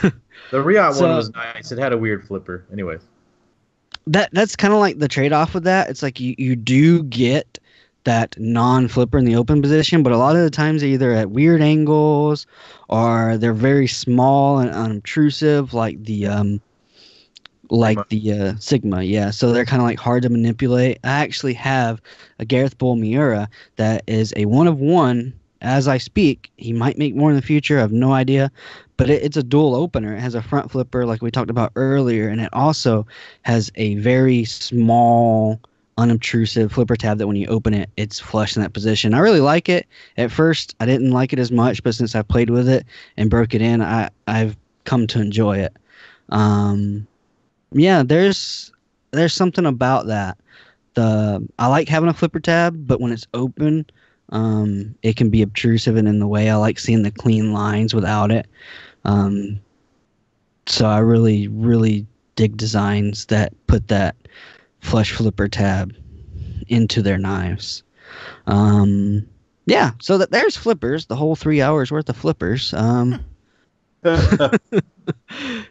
[SPEAKER 1] tank.
[SPEAKER 3] The Riot
[SPEAKER 2] So-
[SPEAKER 3] one was nice. It had a weird flipper. Anyways.
[SPEAKER 2] That's kind of like the trade-off with that. It's like you do get that non-flipper in the open position, but a lot of the times they're either at weird angles or they're very small and unobtrusive, like the Sigma. Yeah, so they're kind of like hard to manipulate. I actually have a Gareth Bull Miura that is a 1 of 1 as I speak. He might make more in the future. I have no idea. But it's a dual opener. It has a front flipper like we talked about earlier, and it also has a very small, unobtrusive flipper tab that when you open it, it's flush in that position. I really like it. At first, I didn't like it as much, but since I played with it and broke it in, I've come to enjoy it. Yeah, there's something about that. I like having a flipper tab, but when it's open, it can be obtrusive and in the way. I like seeing the clean lines without it. So I really, really dig designs that put that flush flipper tab into their knives. Yeah, so there's flippers, the whole 3 hours worth of flippers.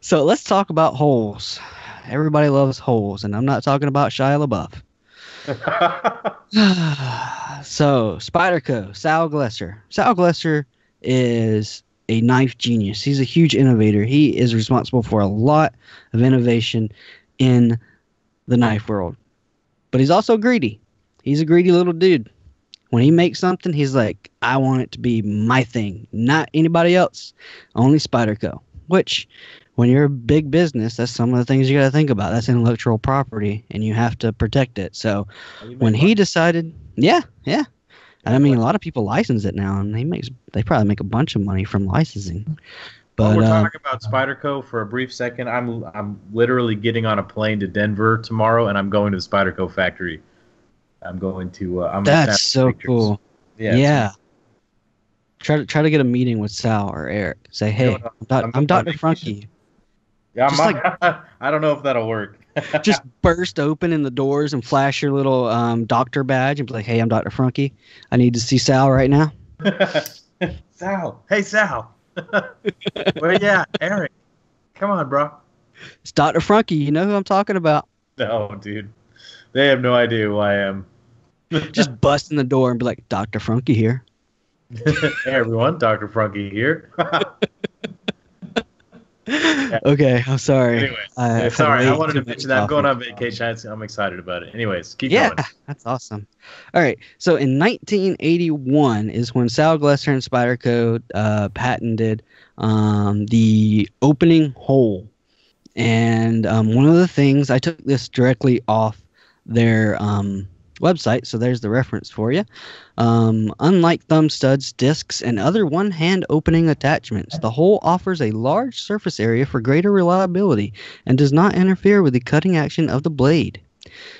[SPEAKER 2] So let's talk about holes. Everybody loves holes, and I'm not talking about Shia LaBeouf. So, Spyderco, Sal Glesser. Sal Glesser is a knife genius. He's a huge innovator. He is responsible for a lot of innovation in the knife world. But he's also greedy. He's a greedy little dude. When he makes something, he's like, I want it to be my thing, not anybody else. Only Spyderco. Which, when you're a big business, that's some of the things you got to think about. That's intellectual property, and you have to protect it. So when he decided, yeah. And I mean, a lot of people license it now, and they probably make a bunch of money from licensing. But
[SPEAKER 3] While we're talking about Spyderco for a brief second, I'm literally getting on a plane to Denver tomorrow, and I'm going to the Spyderco factory. I'm going to.
[SPEAKER 2] that's so cool.
[SPEAKER 3] Yeah.
[SPEAKER 2] Yeah. Try to get a meeting with Sal or Eric. Say, hey, I'm Dr. Funky.
[SPEAKER 3] Yeah,
[SPEAKER 2] Just
[SPEAKER 3] I don't know if that'll work.
[SPEAKER 2] Just burst open in the doors and flash your little doctor badge and be like, hey, I'm Dr. Funky. I need to see Sal right now.
[SPEAKER 3] Sal. Hey, Sal. Where you at? Eric. Come on, bro.
[SPEAKER 2] It's Dr. Funky. You know who I'm talking about.
[SPEAKER 3] No, dude. They have no idea who I am.
[SPEAKER 2] Just bust in the door and be like, Dr. Funky here.
[SPEAKER 3] Hey, everyone. Dr. Funky here.
[SPEAKER 2] Okay, I'm sorry.
[SPEAKER 3] Anyways, sorry, I wanted to mention that. I'm going on vacation. I'm excited about it. Anyways, keep going.
[SPEAKER 2] That's awesome. All right, so in 1981 is when Sal Glesser and Spyderco patented the opening hole. And one of the things, I took this directly off their website, so there's the reference for you. Unlike thumb studs, discs, and other one-hand opening attachments, the hole offers a large surface area for greater reliability and does not interfere with the cutting action of the blade.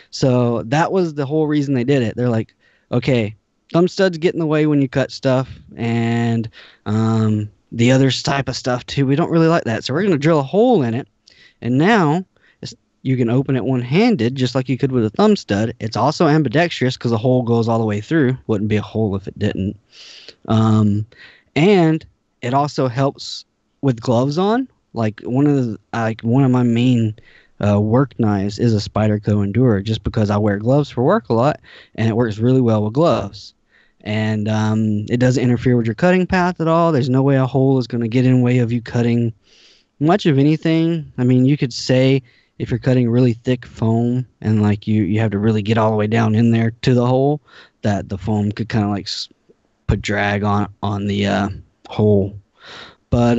[SPEAKER 2] So that was the whole reason they did it. They're like, okay, thumb studs get in the way when you cut stuff, and the other type of stuff too. We don't really like that, so we're going to drill a hole in it, and now you can open it one-handed, just like you could with a thumb stud. It's also ambidextrous because the hole goes all the way through. Wouldn't be a hole if it didn't. And it also helps with gloves on. Like one of my main work knives is a Spyderco Endura, just because I wear gloves for work a lot, and it works really well with gloves. And it doesn't interfere with your cutting path at all. There's no way a hole is going to get in the way of you cutting much of anything. I mean, you could say if you're cutting really thick foam and like you have to really get all the way down in there to the hole, that the foam could kind of like put drag on the hole. But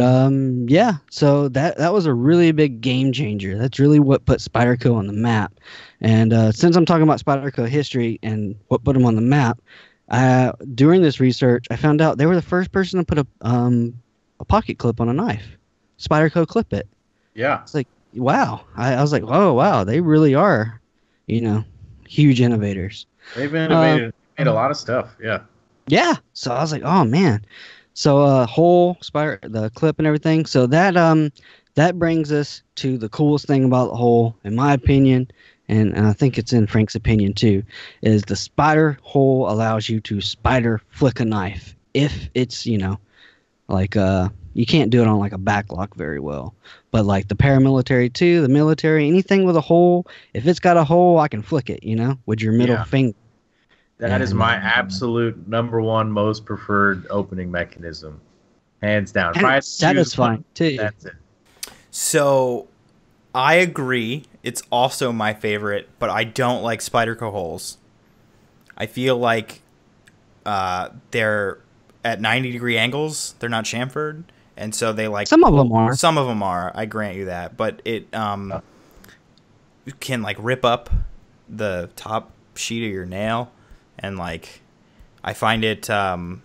[SPEAKER 2] yeah, so that was a really big game changer. That's really what put Spyderco on the map. And since I'm talking about Spyderco history and what put them on the map, during this research, I found out they were the first person to put a pocket clip on a knife. Spyderco Clip It.
[SPEAKER 3] Yeah.
[SPEAKER 2] It's like, wow. I was like, oh wow, they really are, huge innovators.
[SPEAKER 3] They've innovated, made a lot of stuff. Yeah.
[SPEAKER 2] Yeah. So I was like, oh man. So hole, the clip and everything. So that brings us to the coolest thing about the hole, in my opinion, and I think it's in Frank's opinion too, is the spider hole allows you to spider flick a knife. If it's, like you can't do it on like a backlock very well. But like the paramilitary too, the military, anything with a hole, if it's got a hole, I can flick it, with your middle finger.
[SPEAKER 3] That is my absolute number one most preferred opening mechanism. Hands down.
[SPEAKER 2] And it's satisfying too.
[SPEAKER 3] That's it.
[SPEAKER 1] So I agree. It's also my favorite, but I don't like Spyderco holes. I feel like they're at 90-degree angles. They're not chamfered. And so they like...
[SPEAKER 2] Some of them are.
[SPEAKER 1] Some of them are. I grant you that. But it can like rip up the top sheet of your nail. And like, I find it to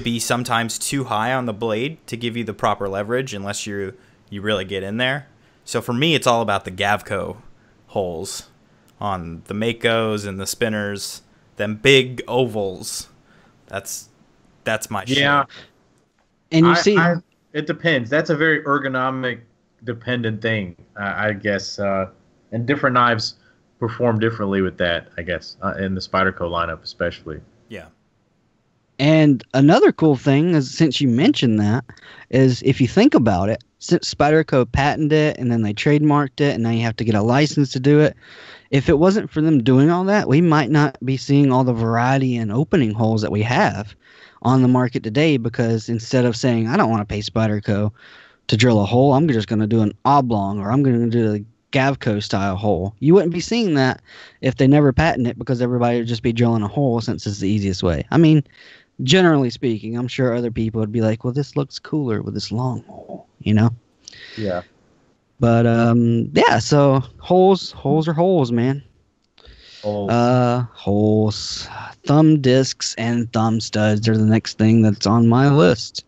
[SPEAKER 1] be sometimes too high on the blade to give you the proper leverage unless you really get in there. So for me, it's all about the Gavco holes on the Makos and the spinners, them big ovals. That's my shit.
[SPEAKER 3] Yeah.
[SPEAKER 2] And you see,
[SPEAKER 3] it depends. That's a very ergonomic dependent thing, I guess. And different knives perform differently with that, I guess, in the Spyderco lineup especially.
[SPEAKER 1] Yeah.
[SPEAKER 2] And another cool thing is, since you mentioned that, is if you think about it, since Spyderco patented it and then they trademarked it and now you have to get a license to do it, if it wasn't for them doing all that, we might not be seeing all the variety and opening holes that we have on the market today, because instead of saying, I don't want to pay Spyderco to drill a hole, I'm just going to do an oblong, or I'm going to do a Gavco style hole. You wouldn't be seeing that if they never patent it, because everybody would just be drilling a hole since it's the easiest way. I mean, generally speaking, I'm sure other people would be like, well, this looks cooler with this long hole,
[SPEAKER 3] Yeah.
[SPEAKER 2] But yeah, so holes are holes, man. Holes. Thumb discs and thumb studs are the next thing that's on my list.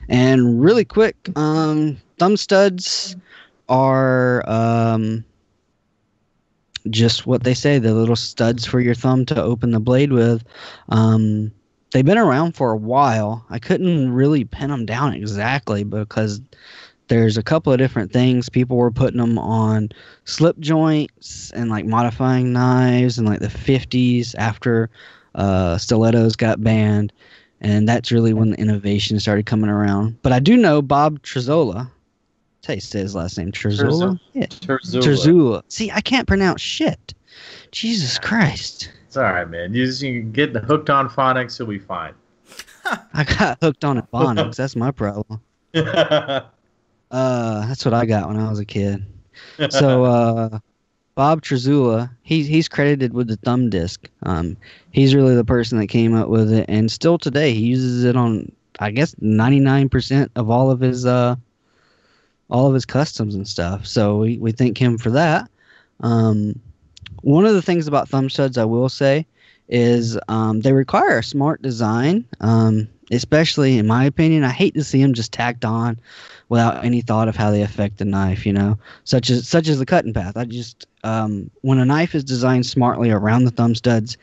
[SPEAKER 2] And really quick, thumb studs are just what they say, the little studs for your thumb to open the blade with. They've been around for a while. I couldn't really pin them down exactly because there's a couple of different things. People were putting them on slip joints and like modifying knives in like the 50s after stilettos got banned. And that's really when the innovation started coming around. But I do know Bob Trezzola. That's how you say his last name. Trezzola? Yeah. Trezzola. See, I can't pronounce shit. Jesus Christ.
[SPEAKER 3] It's all right, man. You can get hooked on phonics, you'll be fine.
[SPEAKER 2] I got hooked on phonics. That's my problem. That's what I got when I was a kid. So Bob Trezzola, he's credited with the thumb disc. He's really the person that came up with it, and still today he uses it on, I guess, 99% of all of his customs and stuff. So we thank him for that. One of the things about thumb studs I will say is they require a smart design, especially in my opinion. I hate to see them just tacked on without any thought of how they affect the knife, such as the cutting path. I just when a knife is designed smartly around the thumb stud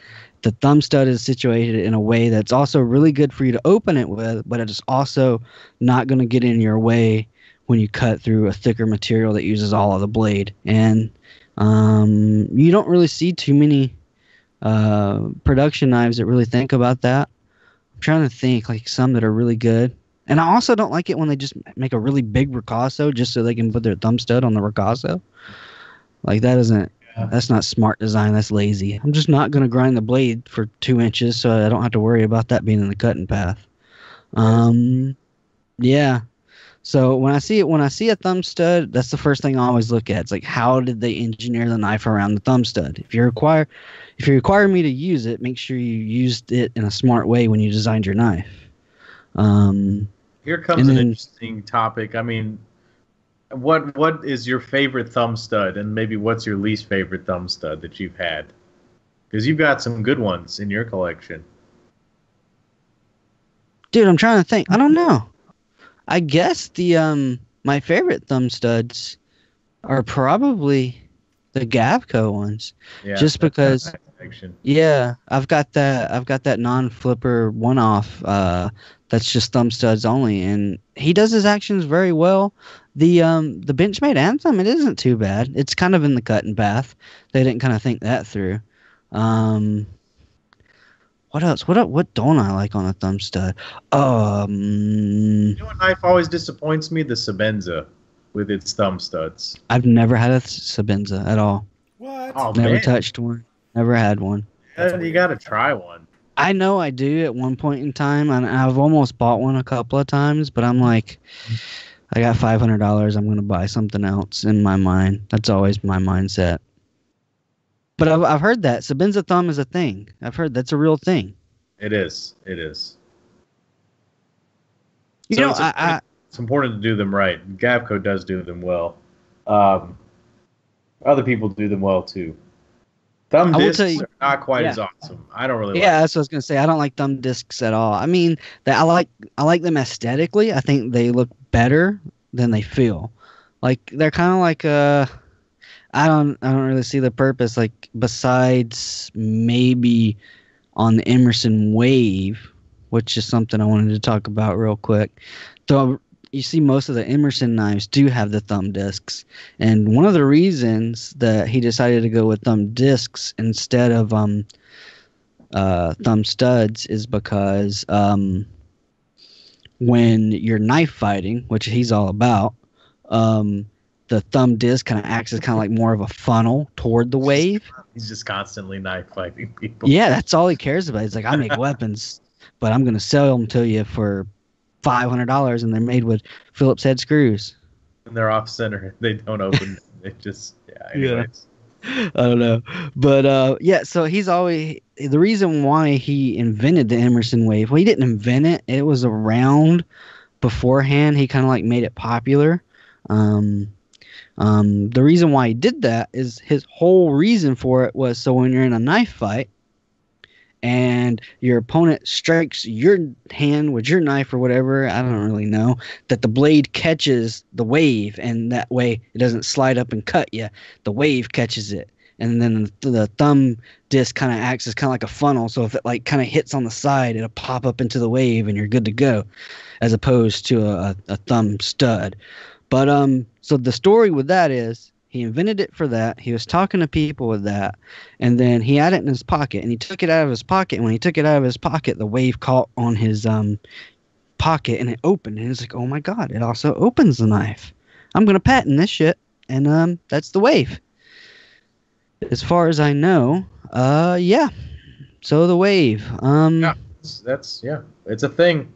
[SPEAKER 2] is situated in a way that's also really good for you to open it with, but it's also not going to get in your way when you cut through a thicker material that uses all of the blade. And you don't really see too many production knives that really think about that. I'm trying to think, like some that are really good. And I also don't like it when they just make a really big ricasso just so they can put their thumb stud on the ricasso. Like that's not smart design. That's lazy. I'm just not going to grind the blade for 2 inches so I don't have to worry about that being in the cutting path. Yeah. So when I see a thumb stud, that's the first thing I always look at. It's like, how did they engineer the knife around the thumb stud? If you require me to use it, make sure you used it in a smart way when you designed your knife.
[SPEAKER 3] Here comes an interesting topic. I mean, what is your favorite thumb stud, and maybe what's your least favorite thumb stud that you've had? Because you've got some good ones in your collection.
[SPEAKER 2] Dude, I'm trying to think. I don't know. I guess the my favorite thumb studs are probably the Gavco ones.
[SPEAKER 3] Yeah,
[SPEAKER 2] Just because
[SPEAKER 3] collection.
[SPEAKER 2] yeah, I've got that non-flipper one-off that's just thumb studs only, and he does his actions very well. The Benchmade Anthem, it isn't too bad. It's kind of in the cut and bath. They didn't kind of think that through. What else? What don't I like on a thumb stud?
[SPEAKER 3] You know what knife always disappoints me? The Sabenza with its thumb studs.
[SPEAKER 2] I've never had a Sabenza at all.
[SPEAKER 1] What?
[SPEAKER 3] Oh,
[SPEAKER 2] Never
[SPEAKER 3] man.
[SPEAKER 2] touched one. Never had one.
[SPEAKER 3] You got to try one.
[SPEAKER 2] I know I do at one point in time, and I've almost bought one a couple of times, but I'm like, I got $500. I'm going to buy something else in my mind. That's always my mindset. But I've heard that Sabenza thumb is a thing. I've heard that's a real thing.
[SPEAKER 3] It is. It is.
[SPEAKER 2] You
[SPEAKER 3] So
[SPEAKER 2] know,
[SPEAKER 3] it's important to do them right. Gavco does do them well. Other people do them well too. Thumb
[SPEAKER 2] I will
[SPEAKER 3] discs
[SPEAKER 2] tell you-
[SPEAKER 3] are not quite
[SPEAKER 2] yeah.
[SPEAKER 3] as awesome. I don't really
[SPEAKER 2] yeah,
[SPEAKER 3] like
[SPEAKER 2] that's what I was gonna say. I don't like thumb discs at all. I mean, I like them aesthetically. I think they look better than they feel. Like they're kind of like I don't really see the purpose. Like besides maybe on the Emerson Wave, which is something I wanted to talk about real quick. Though you see most of the Emerson knives do have the thumb discs, and one of the reasons that he decided to go with thumb discs instead of thumb studs is because when you're knife fighting, which he's all about, the thumb disc kind of acts as kind of like more of a funnel toward the wave.
[SPEAKER 3] He's just constantly knife fighting people.
[SPEAKER 2] Yeah, that's all he cares about. He's like, I make weapons, but I'm going to sell them to you for $500, and they're made with Phillips head screws.
[SPEAKER 3] And they're off center. They don't open. They just anyways.
[SPEAKER 2] I don't know, but yeah. So he's always the reason why he invented the Emerson Wave. Well, he didn't invent it; it was around beforehand. He kind of like made it popular. The reason why he did that is his whole reason for it was so when you're in a knife fight and your opponent strikes your hand with your knife or whatever, I don't really know, that the blade catches the wave, and that way it doesn't slide up and cut you. The wave catches it, and then the thumb disc kind of acts as kind of like a funnel, so if it like kind of hits on the side, it'll pop up into the wave and you're good to go, as opposed to a thumb stud. But so the story with that is he invented it for that. He was talking to people with that, and then he had it in his pocket, and he took it out of his pocket. And when he took it out of his pocket, the wave caught on his pocket, and it opened. And he's like, "Oh my God! It also opens the knife. I'm gonna patent this shit." And that's the wave. As far as I know, yeah. So the wave.
[SPEAKER 3] Yeah, that's it's a thing.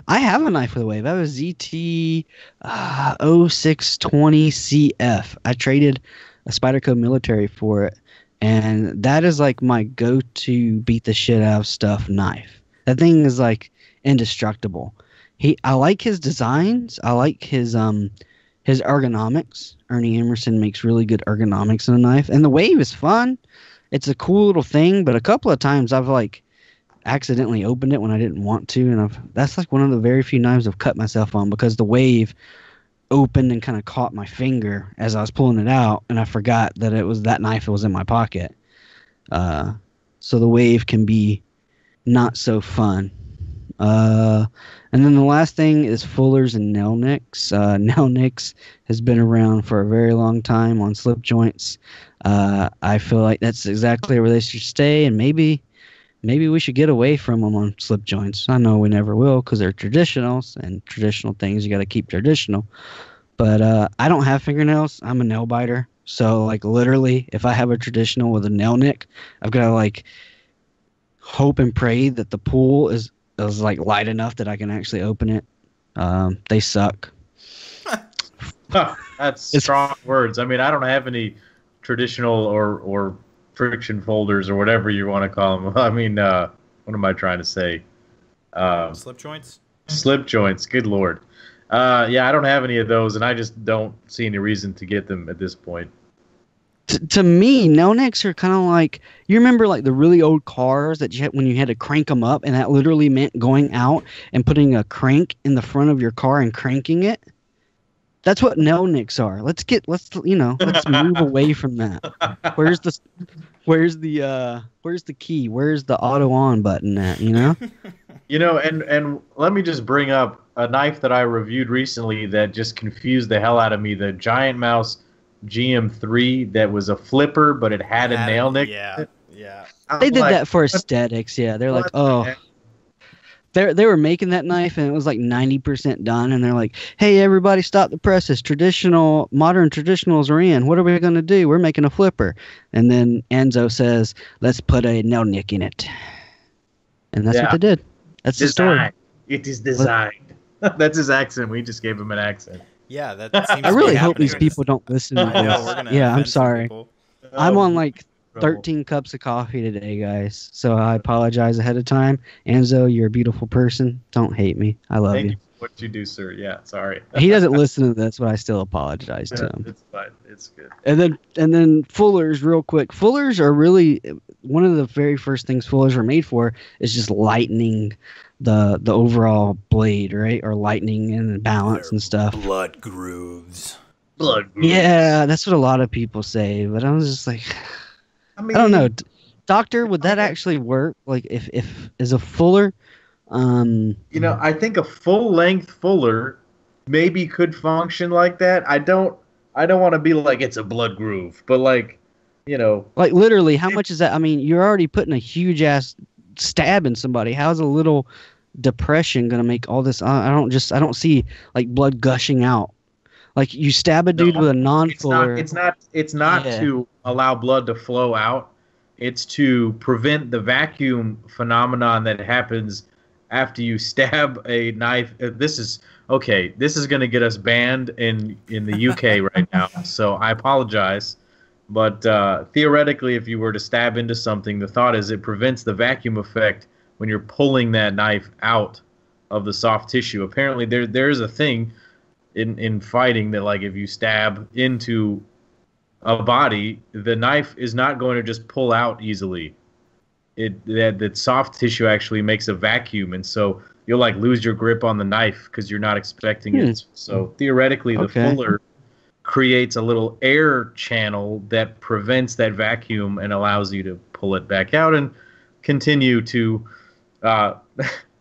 [SPEAKER 2] I have a knife with a wave. I have a ZT 0620CF. I traded a Spyderco military for it, and that is like my go-to beat the shit out of stuff knife. That thing is like indestructible. I like his designs. I like his ergonomics. Ernie Emerson makes really good ergonomics in a knife, and the wave is fun. It's a cool little thing, but a couple of times I've like accidentally opened it when I didn't want to, and that's like one of the very few knives I've cut myself on because the wave opened and kind of caught my finger as I was pulling it out, and I forgot that it was that knife that was in my pocket. So the wave can be not so fun. And then the last thing is fullers and nail nicks. Nail nicks has been around for a very long time on slip joints. I feel like that's exactly where they should stay, and maybe we should get away from them on slip joints. I know we never will because they're traditionals, and traditional things you got to keep traditional. But I don't have fingernails. I'm a nail biter. So like literally, if I have a traditional with a nail nick, I've got to like hope and pray that the pool is like light enough that I can actually open it. They suck.
[SPEAKER 3] That's strong words. I mean, I don't have any traditional or friction folders or whatever you want to call them. I mean, what am I trying to say?
[SPEAKER 1] Slip joints?
[SPEAKER 3] Slip joints. Good Lord. Yeah, I don't have any of those, and I just don't see any reason to get them at this point.
[SPEAKER 2] To me, no necks are kind of like, you remember like the really old cars that you had when you had to crank them up, and that literally meant going out and putting a crank in the front of your car and cranking it. That's what no nicks are. Let's move away from that. Where's the key? Where's the auto on button at, you know?
[SPEAKER 3] And let me just bring up a knife that I reviewed recently that just confused the hell out of me, the Giant Mouse GM3 that was a flipper, but it had a nail nick.
[SPEAKER 1] Yeah.
[SPEAKER 2] They did that for aesthetics, yeah. They're like, oh... They were making that knife and it was like 90% done, and they're like, "Hey, everybody, stop the presses! Modern traditionals are in. What are we going to do? We're making a flipper." And then Enzo says, "Let's put a nail nick in it," and that's what they did. That's the story.
[SPEAKER 3] It is designed. That's his accent. We just gave him an accent.
[SPEAKER 1] Yeah, that seems.
[SPEAKER 2] I really hope these people don't listen to this. Yeah, I'm sorry. I'm on like 13 cups of coffee today, guys. So I apologize ahead of time. Enzo, you're a beautiful person. Don't hate me. I love you.
[SPEAKER 3] Thank you for what you do, sir. Yeah, sorry.
[SPEAKER 2] He doesn't listen to this, but I still apologize to him.
[SPEAKER 3] It's fine. It's good.
[SPEAKER 2] And then fullers, real quick. Fullers are really one of the very first things fullers are made for is just lightening the overall blade, right? Or lightening and balance and stuff.
[SPEAKER 1] Blood grooves.
[SPEAKER 2] Yeah, that's what a lot of people say. But I was just like, I don't know, Doctor. Would that actually work? Like, if as a fuller,
[SPEAKER 3] I think a full-length fuller maybe could function like that. I don't want to be like it's a blood groove, but like
[SPEAKER 2] literally, how much is that? I mean, you're already putting a huge ass stab in somebody. How's a little depression gonna make all this? I don't see like blood gushing out. Like you stab a dude with a non-fuller.
[SPEAKER 3] It's not to allow blood to flow out. It's to prevent the vacuum phenomenon that happens after you stab a knife. This is going to get us banned in the UK right now. So I apologize. But theoretically, if you were to stab into something, the thought is it prevents the vacuum effect when you're pulling that knife out of the soft tissue. Apparently, there is a thing in fighting that, like, if you stab into a body, the knife is not going to just pull out easily. That soft tissue actually makes a vacuum, and so you'll like lose your grip on the knife because you're not expecting it. So theoretically, the fuller creates a little air channel that prevents that vacuum and allows you to pull it back out and continue to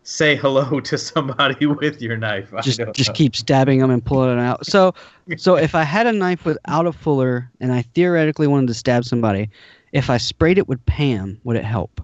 [SPEAKER 3] say hello to somebody with your knife.
[SPEAKER 2] Just keep stabbing them and pulling it out. So if I had a knife without a fuller and I theoretically wanted to stab somebody, if I sprayed it with Pam, would it help?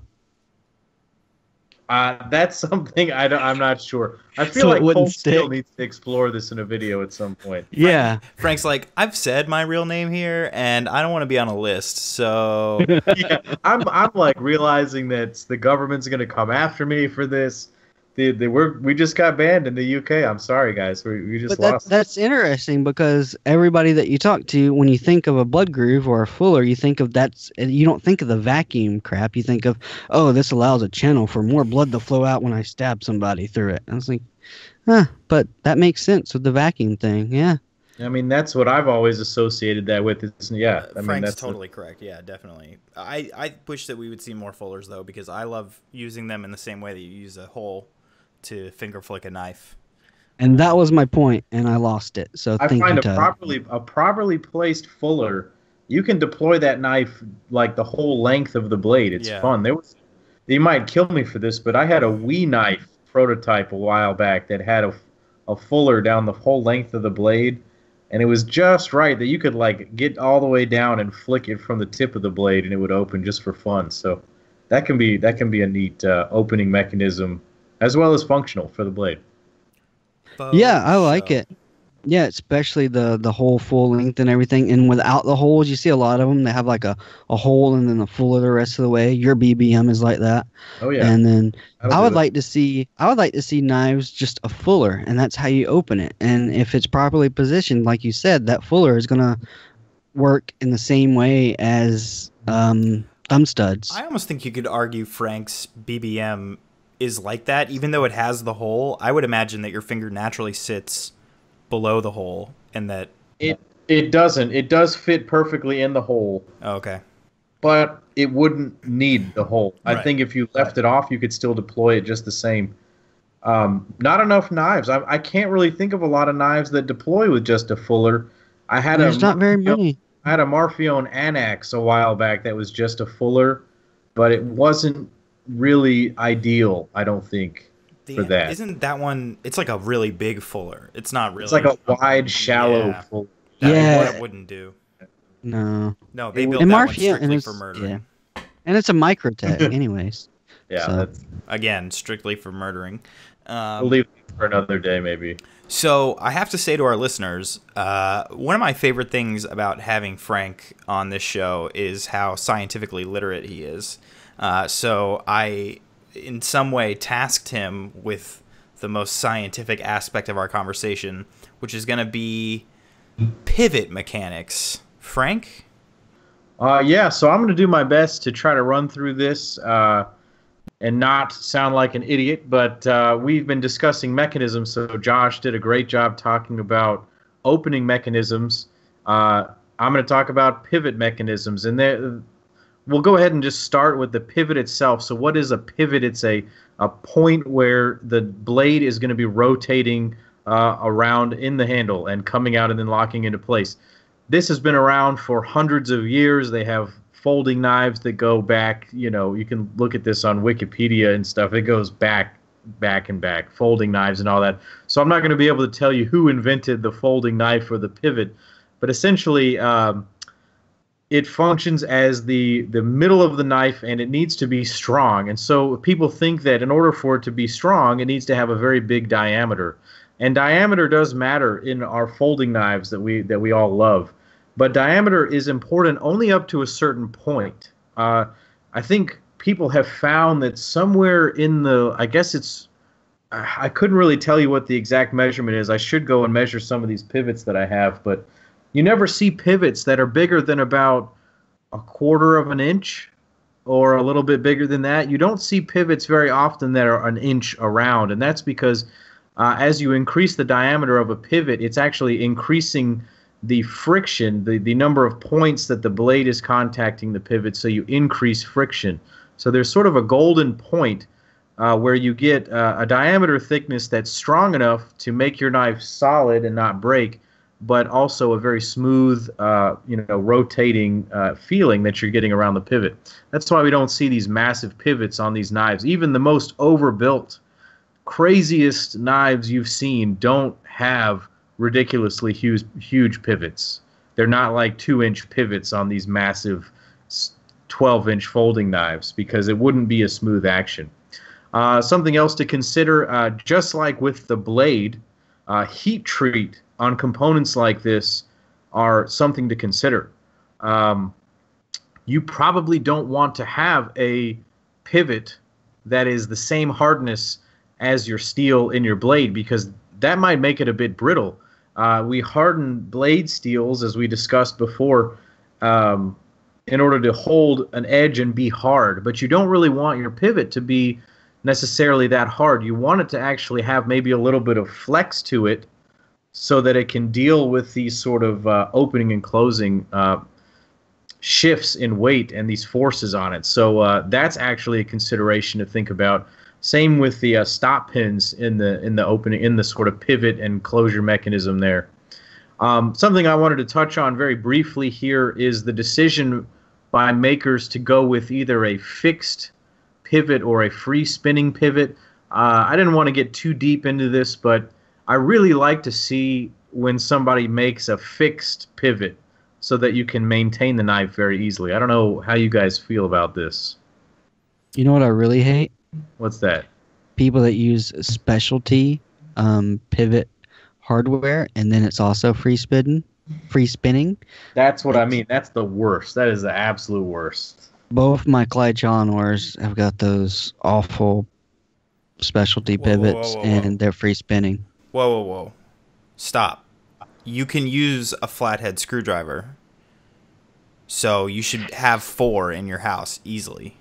[SPEAKER 3] That's something I'm not sure. I feel like Cold Steel needs to explore this in a video at some point.
[SPEAKER 2] Yeah.
[SPEAKER 1] Frank's like, I've said my real name here, and I don't want to be on a list, so...
[SPEAKER 3] Yeah, I'm like realizing that the government's going to come after me for this. We just got banned in the UK. I'm sorry, guys. We just lost.
[SPEAKER 2] That's interesting because everybody that you talk to, when you think of a blood groove or a fuller, you think of you don't think of the vacuum crap. You think of, oh, this allows a channel for more blood to flow out when I stab somebody through it. I was like, but that makes sense with the vacuum thing. Yeah.
[SPEAKER 3] I mean, that's what I've always associated that with.
[SPEAKER 1] Frank's totally correct. Yeah, definitely. I wish that we would see more fullers, though, because I love using them in the same way that you use a hole to finger flick a knife.
[SPEAKER 2] And that was my point, and I lost it. So
[SPEAKER 3] I find a properly placed fuller, you can deploy that knife like the whole length of the blade. It's fun. You might kill me for this, but I had a Wii knife prototype a while back that had a fuller down the whole length of the blade, and it was just right that you could like get all the way down and flick it from the tip of the blade, and it would open just for fun. So that can be a neat opening mechanism, as well as functional for the blade.
[SPEAKER 2] Yeah, I like it. Yeah, especially the whole full length and everything. And without the holes, you see a lot of them. They have like a hole and then the fuller the rest of the way. Your BBM is like that.
[SPEAKER 3] Oh yeah,
[SPEAKER 2] And then
[SPEAKER 3] that'll do it.
[SPEAKER 2] I would like to see knives just a fuller, and that's how you open it. And if it's properly positioned, like you said, that fuller is gonna work in the same way as thumb studs.
[SPEAKER 1] I almost think you could argue Frank's BBM is like that, even though it has the hole. I would imagine that your finger naturally sits below the hole, and that.
[SPEAKER 3] It doesn't. It does fit perfectly in the hole,
[SPEAKER 1] Oh, okay.
[SPEAKER 3] but it wouldn't need the hole. I
[SPEAKER 1] Right.
[SPEAKER 3] think if you left it off, you could still deploy it just the same. Not enough knives. I can't really think of a lot of knives that deploy with just a fuller. I had
[SPEAKER 2] There's not very many.
[SPEAKER 3] I had a Marfione Anax a while back that was just a fuller, but it wasn't really ideal, I don't think, for that.
[SPEAKER 1] Isn't that one? It's like a really big fuller. It's not really.
[SPEAKER 3] It's like a wide, shallow
[SPEAKER 1] Yeah.
[SPEAKER 3] fuller.
[SPEAKER 1] That wouldn't do.
[SPEAKER 2] No.
[SPEAKER 1] No, they
[SPEAKER 3] And
[SPEAKER 1] built that one
[SPEAKER 2] Marfia-
[SPEAKER 1] strictly
[SPEAKER 2] and
[SPEAKER 1] for
[SPEAKER 2] it's-
[SPEAKER 1] murdering.
[SPEAKER 2] yeah. And it's a Microtech, anyways.
[SPEAKER 3] Yeah,
[SPEAKER 2] So-
[SPEAKER 3] that's,
[SPEAKER 1] Again, strictly for murdering.
[SPEAKER 3] we'll leave it for another day, maybe.
[SPEAKER 1] So I have to say to our listeners, one of my favorite things about having Frank on this show is how scientifically literate he is. So I, in some way, tasked him with the most scientific aspect of our conversation, which is going to be pivot mechanics. Frank?
[SPEAKER 3] Yeah, so I'm going to do my best to try to run through this and not sound like an idiot, but we've been discussing mechanisms, so Josh did a great job talking about opening mechanisms. I'm going to talk about pivot mechanisms, and we'll go ahead and just start with the pivot itself. So what is a pivot? It's a point where the blade is going to be rotating around in the handle and coming out and then locking into place. This has been around for hundreds of years. They have folding knives that go back, you can look at this on Wikipedia and stuff. It goes back, and back, folding knives and all that. So I'm not going to be able to tell you who invented the folding knife or the pivot, but essentially it functions as the middle of the knife, and it needs to be strong. And so people think that in order for it to be strong, it needs to have a very big diameter. And diameter does matter in our folding knives that we all love. But diameter is important only up to a certain point. I think people have found that somewhere in I couldn't really tell you what the exact measurement is. I should go and measure some of these pivots that I have, but you never see pivots that are bigger than about a quarter of an inch or a little bit bigger than that. You don't see pivots very often that are an inch around, and that's because as you increase the diameter of a pivot, it's actually increasing the friction, the number of points that the blade is contacting the pivot, so you increase friction. So there's sort of a golden point where you get a diameter thickness that's strong enough to make your knife solid and not break, but also a very smooth, rotating feeling that you're getting around the pivot. That's why we don't see these massive pivots on these knives. Even the most overbuilt, craziest knives you've seen don't have ridiculously huge pivots. They're not like 2-inch pivots on these massive 12-inch folding knives because it wouldn't be a smooth action. Something else to consider, just like with the blade, heat treat on components like this are something to consider. You probably don't want to have a pivot that is the same hardness as your steel in your blade because that might make it a bit brittle. We harden blade steels, as we discussed before, in order to hold an edge and be hard. But you don't really want your pivot to be necessarily that hard. You want it to actually have maybe a little bit of flex to it so that it can deal with these sort of opening and closing shifts in weight and these forces on it. So that's actually a consideration to think about. Same with the stop pins in the opening, in the sort of pivot and closure mechanism there. Something I wanted to touch on very briefly here is the decision by makers to go with either a fixed pivot or a free spinning pivot. I didn't want to get too deep into this, but I really like to see when somebody makes a fixed pivot so that you can maintain the knife very easily. I don't know how you guys feel about this.
[SPEAKER 2] You know what I really hate?
[SPEAKER 3] What's that?
[SPEAKER 2] People that use specialty pivot hardware, and then it's also free spinning.
[SPEAKER 3] That's what I mean. That's the worst. That is the absolute worst.
[SPEAKER 2] Both my Clyde Challenors have got those awful specialty pivots, and they're free spinning.
[SPEAKER 1] Whoa. Stop. You can use a flathead screwdriver. So you should have 4 in your house easily.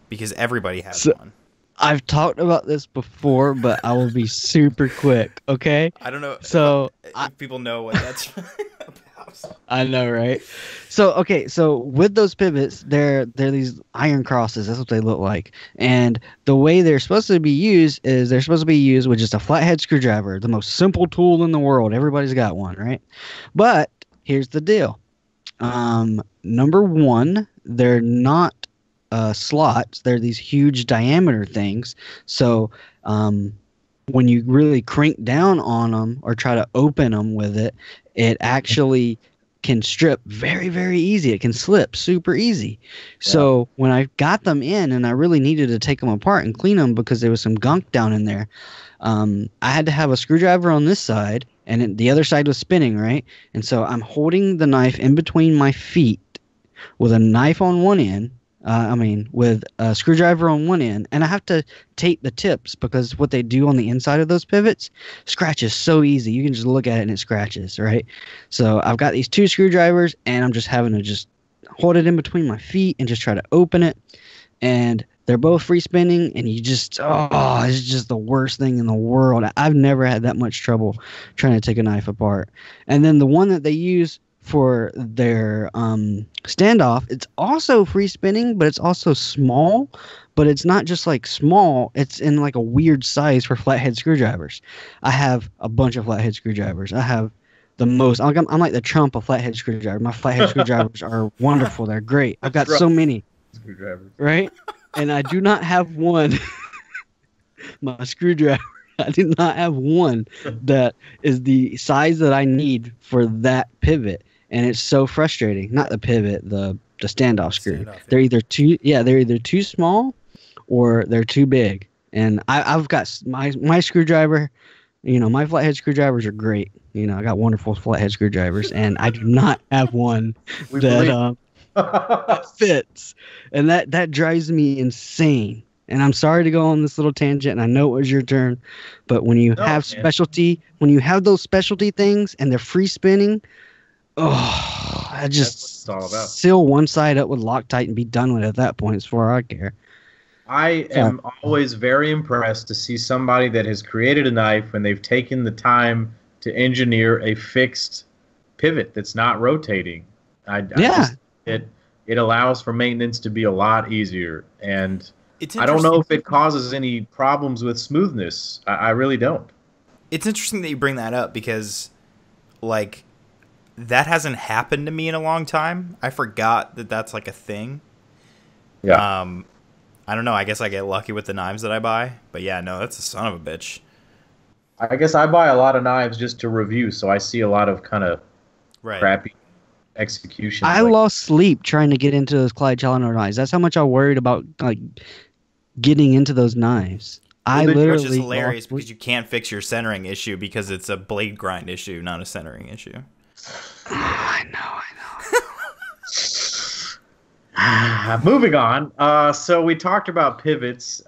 [SPEAKER 1] Because everybody has one.
[SPEAKER 2] I've talked about this before, but I will be super quick, okay?
[SPEAKER 1] I don't know
[SPEAKER 2] if
[SPEAKER 1] people know what that's about.
[SPEAKER 2] I know, right? So with those pivots, they're these iron crosses. That's what they look like. And the way they're supposed to be used is they're supposed to be used with just a flathead screwdriver, the most simple tool in the world. Everybody's got one, right? But here's the deal. Number one, they're not slots. They're these huge diameter things. So when you really crank down on them or try to open them with it, it actually can strip very, very easy. It can slip super easy. Yeah. So when I got them in and I really needed to take them apart and clean them because there was some gunk down in there, I had to have a screwdriver on this side and the other side was spinning, right? And so I'm holding the knife in between my feet with a knife on one end, with a screwdriver on one end, and I have to tape the tips because what they do on the inside of those pivots scratches so easy. You can just look at it and it scratches, right? So I've got these 2 screwdrivers, and I'm just having to just hold it in between my feet and just try to open it. And they're both free spinning, and it's just the worst thing in the world. I've never had that much trouble trying to take a knife apart. And then the one that they use for their standoff, it's also free spinning, but it's also small. But it's not just like small, it's in like a weird size for flathead screwdrivers. I have a bunch of flathead screwdrivers. I have the most. I'm like the Trump of flathead screwdrivers. My flathead screwdrivers are wonderful. They're great. I've got so many
[SPEAKER 3] screwdrivers,
[SPEAKER 2] right? And I do not have one. My screwdriver, I do not have one that is the size that I need for that pivot. And it's so frustrating. Not the pivot, the standoff screw. They're either too small or they're too big. And I've got my screwdriver, my flathead screwdrivers are great. I got wonderful flathead screwdrivers, and I do not have one that fits. And that drives me insane. And I'm sorry to go on this little tangent, and I know it was your turn, but when you have those specialty things and they're free spinning, I just seal one side up with Loctite and be done with it at that point as far as I care.
[SPEAKER 3] I am always very impressed to see somebody that has created a knife and they've taken the time to engineer a fixed pivot that's not rotating. It allows for maintenance to be a lot easier, and I don't know if it causes any problems with smoothness. I really don't.
[SPEAKER 1] It's interesting that you bring that up because, like, that hasn't happened to me in a long time. I forgot that that's like a thing.
[SPEAKER 3] Yeah.
[SPEAKER 1] I don't know. I guess I get lucky with the knives that I buy. But yeah, no, that's a son of a bitch.
[SPEAKER 3] I guess I buy a lot of knives just to review, so I see a lot of kind of crappy execution.
[SPEAKER 2] I lost sleep trying to get into those Clyde Challenger knives. That's how much I worried about getting into those knives. Which is
[SPEAKER 1] hilarious because you can't fix your centering issue because it's a blade grind issue, not a centering issue.
[SPEAKER 2] I know.
[SPEAKER 3] Moving on. So we talked about pivots.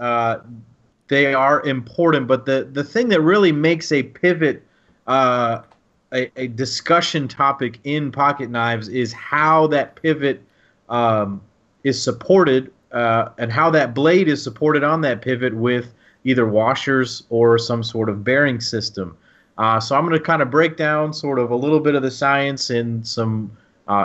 [SPEAKER 3] They are important, but the thing that really makes a pivot a discussion topic in pocket knives is how that pivot is supported and how that blade is supported on that pivot with either washers or some sort of bearing system. So I'm going to kind of break down sort of a little bit of the science in some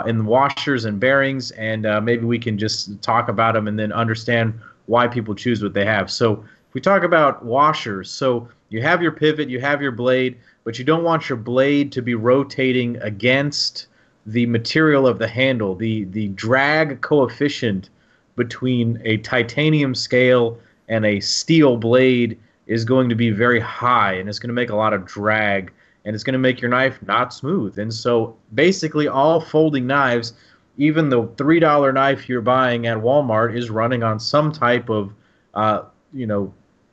[SPEAKER 3] in washers and bearings, and maybe we can just talk about them and then understand why people choose what they have. So if we talk about washers, so you have your pivot, you have your blade, but you don't want your blade to be rotating against the material of the handle. The drag coefficient between a titanium scale and a steel blade is going to be very high, and it's going to make a lot of drag, and it's going to make your knife not smooth. And so basically all folding knives, even the $3 knife you're buying at Walmart, is running on some type of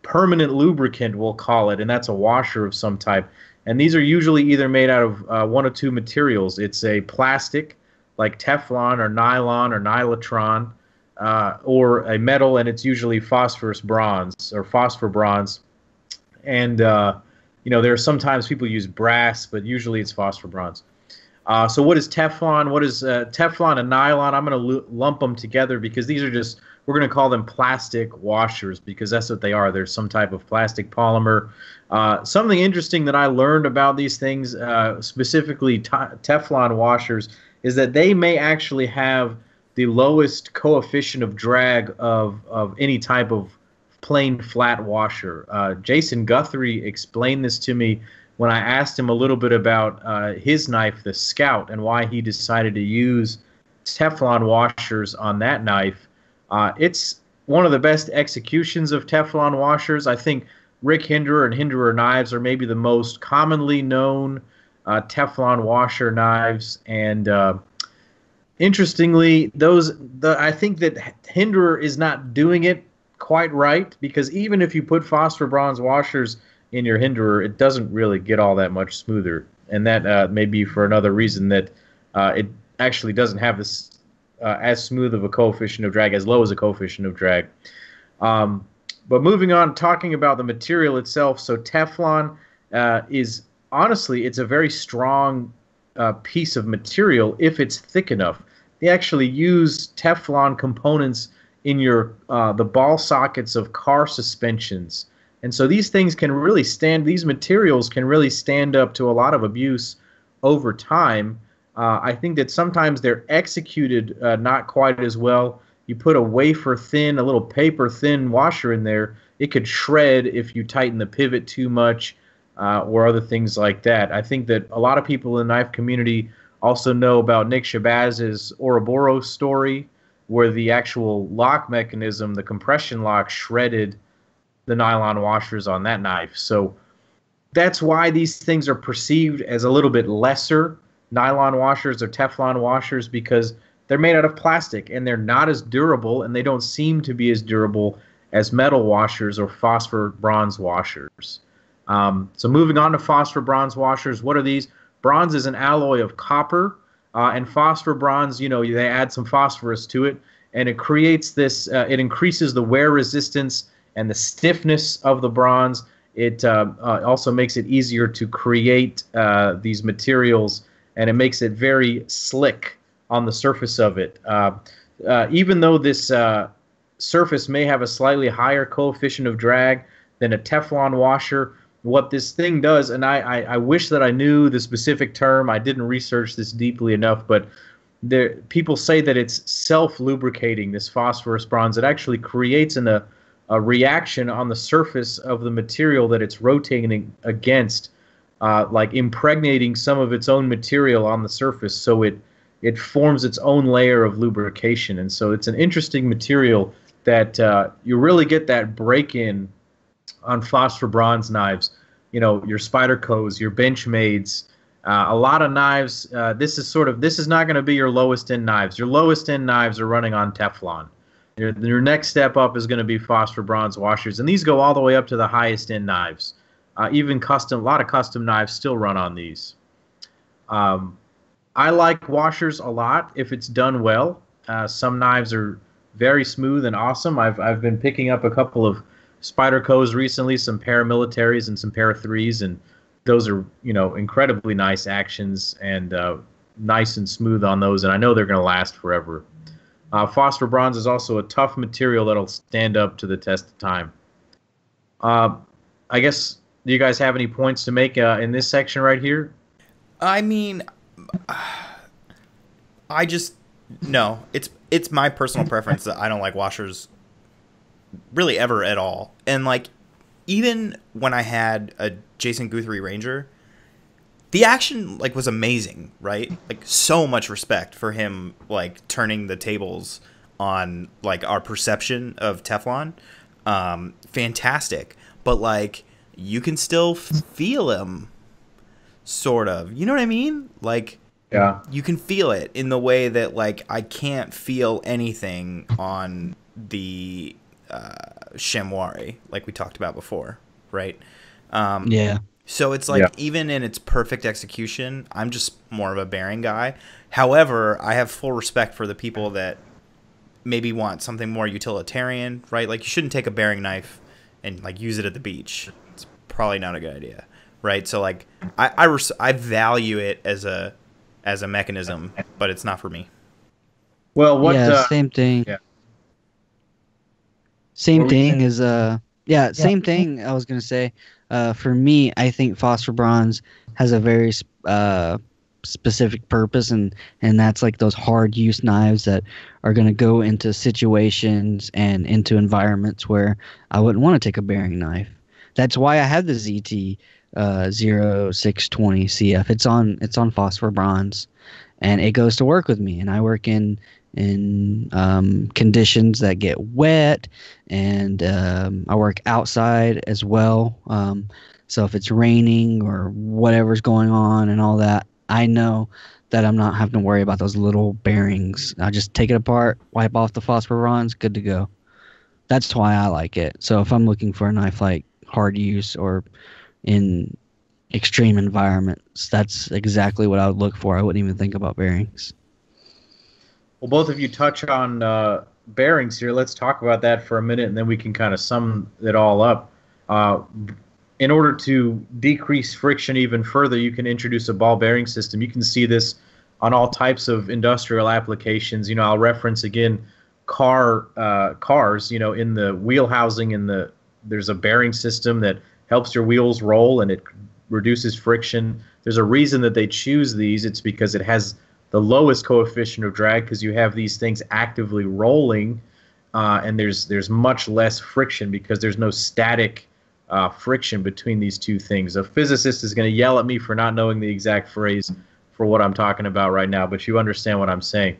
[SPEAKER 3] permanent lubricant, we'll call it, and that's a washer of some type. And these are usually either made out of one of two materials. It's a plastic, like Teflon or nylon or nylotron, or a metal, and it's usually phosphorus bronze or phosphor bronze. And there are sometimes people use brass, but usually it's phosphor bronze. So what is Teflon? What is Teflon and nylon? I'm going to lump them together because these are just, we're going to call them plastic washers because that's what they are. They're some type of plastic polymer. Something interesting that I learned about these things, specifically Teflon washers, is that they may actually have the lowest coefficient of drag of any type of plain flat washer. Jason Guthrie explained this to me when I asked him a little bit about his knife, the Scout, and why he decided to use Teflon washers on that knife. It's one of the best executions of Teflon washers. I think Rick Hinderer and Hinderer knives are maybe the most commonly known Teflon washer knives. And interestingly, I think that Hinderer is not doing it quite right, because even if you put phosphor bronze washers in your Hinderer, it doesn't really get all that much smoother. And that may be for another reason, that it actually doesn't have this as smooth of a coefficient of drag, as low as a coefficient of drag. But moving on, talking about the material itself, so Teflon is, honestly, it's a very strong piece of material if it's thick enough. They actually use Teflon components in the ball sockets of car suspensions. And so these things can really these materials can really stand up to a lot of abuse over time. I think that sometimes they're executed not quite as well. You put a wafer-thin, a little paper-thin washer in there, it could shred if you tighten the pivot too much, or other things like that. I think that a lot of people in the knife community also know about Nick Shabazz's Ouroboros story, where the actual lock mechanism, the compression lock, shredded the nylon washers on that knife. So that's why these things are perceived as a little bit lesser, nylon washers or Teflon washers, because they're made out of plastic and they're not as durable, and they don't seem to be as durable as metal washers or phosphor bronze washers. So moving on to phosphor bronze washers, what are these? Bronze is an alloy of copper, and phosphor bronze, they add some phosphorus to it, and it creates this, it increases the wear resistance and the stiffness of the bronze. It also makes it easier to create these materials, and it makes it very slick on the surface of it. Even though this surface may have a slightly higher coefficient of drag than a Teflon washer, what this thing does, and I wish that I knew the specific term, I didn't research this deeply enough, but people say that it's self-lubricating, this phosphorus bronze. It actually creates a reaction on the surface of the material that it's rotating against, like impregnating some of its own material on the surface, so it forms its own layer of lubrication. And so it's an interesting material that you really get that break-in on phosphor bronze knives. Your Spydercos, your Benchmades, a lot of knives. This is not going to be your lowest end knives. Your lowest end knives are running on Teflon. Your next step up is going to be phosphor bronze washers, and these go all the way up to the highest end knives. Even a lot of custom knives still run on these. I like washers a lot if it's done well. Some knives are very smooth and awesome. I've been picking up a couple of Spydercos recently, some paramilitaries and some para 3s, and those are incredibly nice actions and nice and smooth on those, and I know they're going to last forever. Phosphor bronze is also a tough material that'll stand up to the test of time. I guess, do you guys have any points to make in this section right here?
[SPEAKER 1] I mean, no. It's my personal preference that I don't like washers really ever at all. And like, even when I had a Jason Guthrie Ranger, the action like was amazing, right? Like, so much respect for him, like turning the tables on like our perception of Teflon. Fantastic. But like, you can still feel him, sort of. You know what I mean? Like,
[SPEAKER 3] yeah,
[SPEAKER 1] you can feel it in the way that like I can't feel anything on the Chamois, like we talked about before, right?
[SPEAKER 2] Yeah.
[SPEAKER 1] So it's like, even in its perfect execution, I'm just more of a bearing guy. However, I have full respect for the people that maybe want something more utilitarian, right? Like, you shouldn't take a bearing knife and like use it at the beach. It's probably not a good idea, right? So like, I value it as a mechanism, but it's not for me.
[SPEAKER 3] Well, what?
[SPEAKER 2] Yeah, same thing.
[SPEAKER 3] Yeah.
[SPEAKER 2] Same thing as same thing. I was gonna say, for me, I think phosphor bronze has a very specific purpose, and that's like those hard use knives that are gonna go into situations and into environments where I wouldn't want to take a bearing knife. That's why I have the ZT 0620 CF. It's on phosphor bronze, and it goes to work with me. And I work in conditions that get wet, and I work outside as well. So if it's raining or whatever's going on and all that, I know that I'm not having to worry about those little bearings. I just take it apart, wipe off the phosphor bronze, good to go. That's why I like it. So if I'm looking for a knife like hard use or in extreme environments, that's exactly what I would look for. I wouldn't even think about bearings.
[SPEAKER 3] Well, both of you touch on bearings here. Let's talk about that for a minute, and then we can kind of sum it all up. In order to decrease friction even further, you can introduce a ball bearing system. You can see this on all types of industrial applications. You know, I'll reference again cars. You know, in the wheel housing, there's a bearing system that helps your wheels roll, and it reduces friction. There's a reason that they choose these. It's because it has the lowest coefficient of drag, because you have these things actively rolling, and there's much less friction because there's no static friction between these two things. A physicist is going to yell at me for not knowing the exact phrase for what I'm talking about right now, but you understand what I'm saying.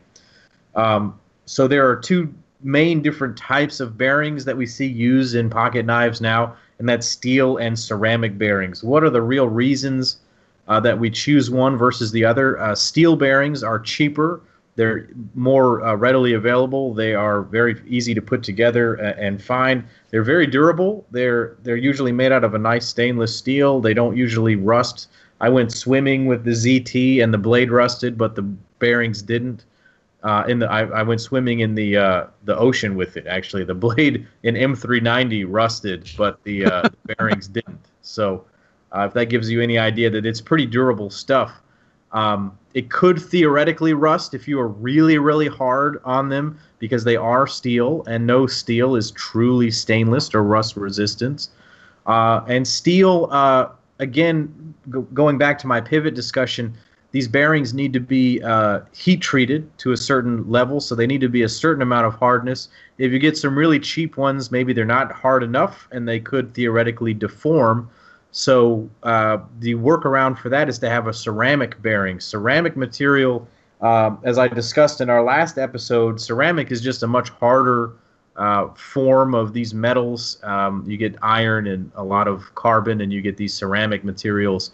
[SPEAKER 3] So there are two main different types of bearings that we see used in pocket knives now, and that's steel and ceramic bearings. What are the real reasons that we choose one versus the other? Steel bearings are cheaper. They're more readily available. They are very easy to put together and find. They're very durable. They're usually made out of a nice stainless steel. They don't usually rust. I went swimming with the ZT and the blade rusted, but the bearings didn't. I went swimming in the ocean with it. Actually, the blade in M390 rusted, but the bearings didn't. So if that gives you any idea that it's pretty durable stuff. It could theoretically rust if you are really, really hard on them, because they are steel, and no steel is truly stainless or rust resistant. And steel, again, going back to my pivot discussion, these bearings need to be heat treated to a certain level, so they need to be a certain amount of hardness. If you get some really cheap ones, maybe they're not hard enough, and they could theoretically deform. So the workaround for that is to have a ceramic bearing. Ceramic material, as I discussed in our last episode, ceramic is just a much harder form of these metals. You get iron and a lot of carbon, and you get these ceramic materials.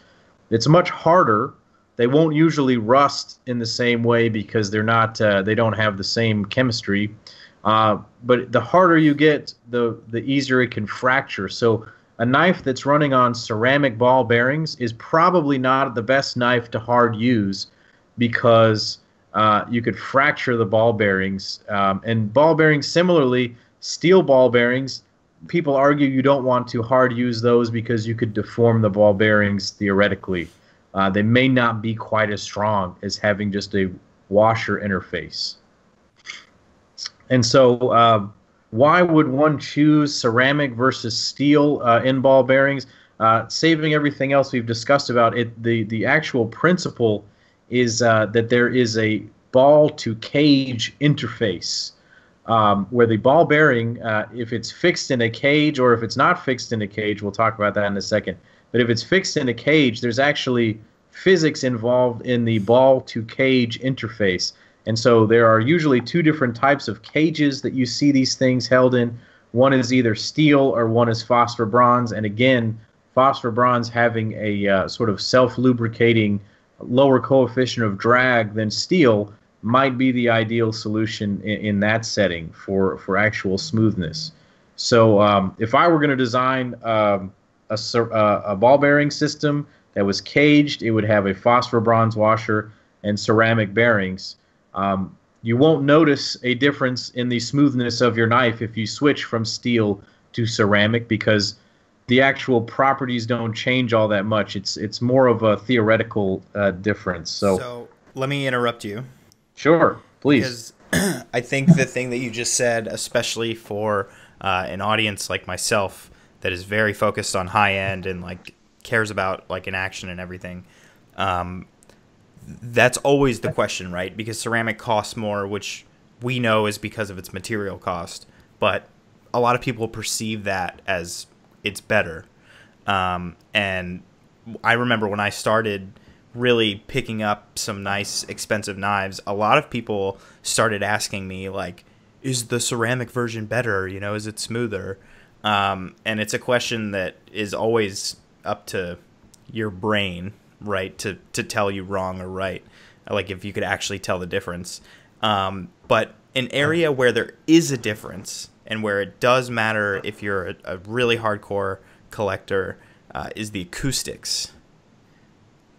[SPEAKER 3] It's much harder. They won't usually rust in the same way because they're not. They don't have the same chemistry. But the harder you get, the easier it can fracture. So a knife that's running on ceramic ball bearings is probably not the best knife to hard use, because you could fracture the ball bearings. And ball bearings, similarly, steel ball bearings, people argue you don't want to hard use those because you could deform the ball bearings theoretically. They may not be quite as strong as having just a washer interface. And so why would one choose ceramic versus steel in ball bearings? Saving everything else we've discussed about it, the actual principle is that there is a ball to cage interface, where the ball bearing, if it's fixed in a cage or if it's not fixed in a cage, we'll talk about that in a second. But if it's fixed in a cage, there's actually physics involved in the ball to cage interface. And so there are usually two different types of cages that you see these things held in. One is either steel or one is phosphor bronze. And again, phosphor bronze having a sort of self-lubricating lower coefficient of drag than steel might be the ideal solution in that setting for actual smoothness. So if I were going to design a ball bearing system that was caged. It would have a phosphor bronze washer and ceramic bearings. You won't notice a difference in the smoothness of your knife if you switch from steel to ceramic, because the actual properties don't change all that much. It's more of a theoretical difference.
[SPEAKER 1] So let me interrupt you.
[SPEAKER 3] Sure, please.
[SPEAKER 1] Because I think the thing that you just said, especially for an audience like myself that is very focused on high end and like cares about like an action and everything, that's always the question, right? Because ceramic costs more, which we know is because of its material cost, but a lot of people perceive that as it's better. And I remember when I started really picking up some nice expensive knives, a lot of people started asking me like, is the ceramic version better? You know, is it smoother? And it's a question that is always up to your brain, right, to tell you wrong or right, like if you could actually tell the difference. But an area where there is a difference and where it does matter if you're a really hardcore collector is the acoustics.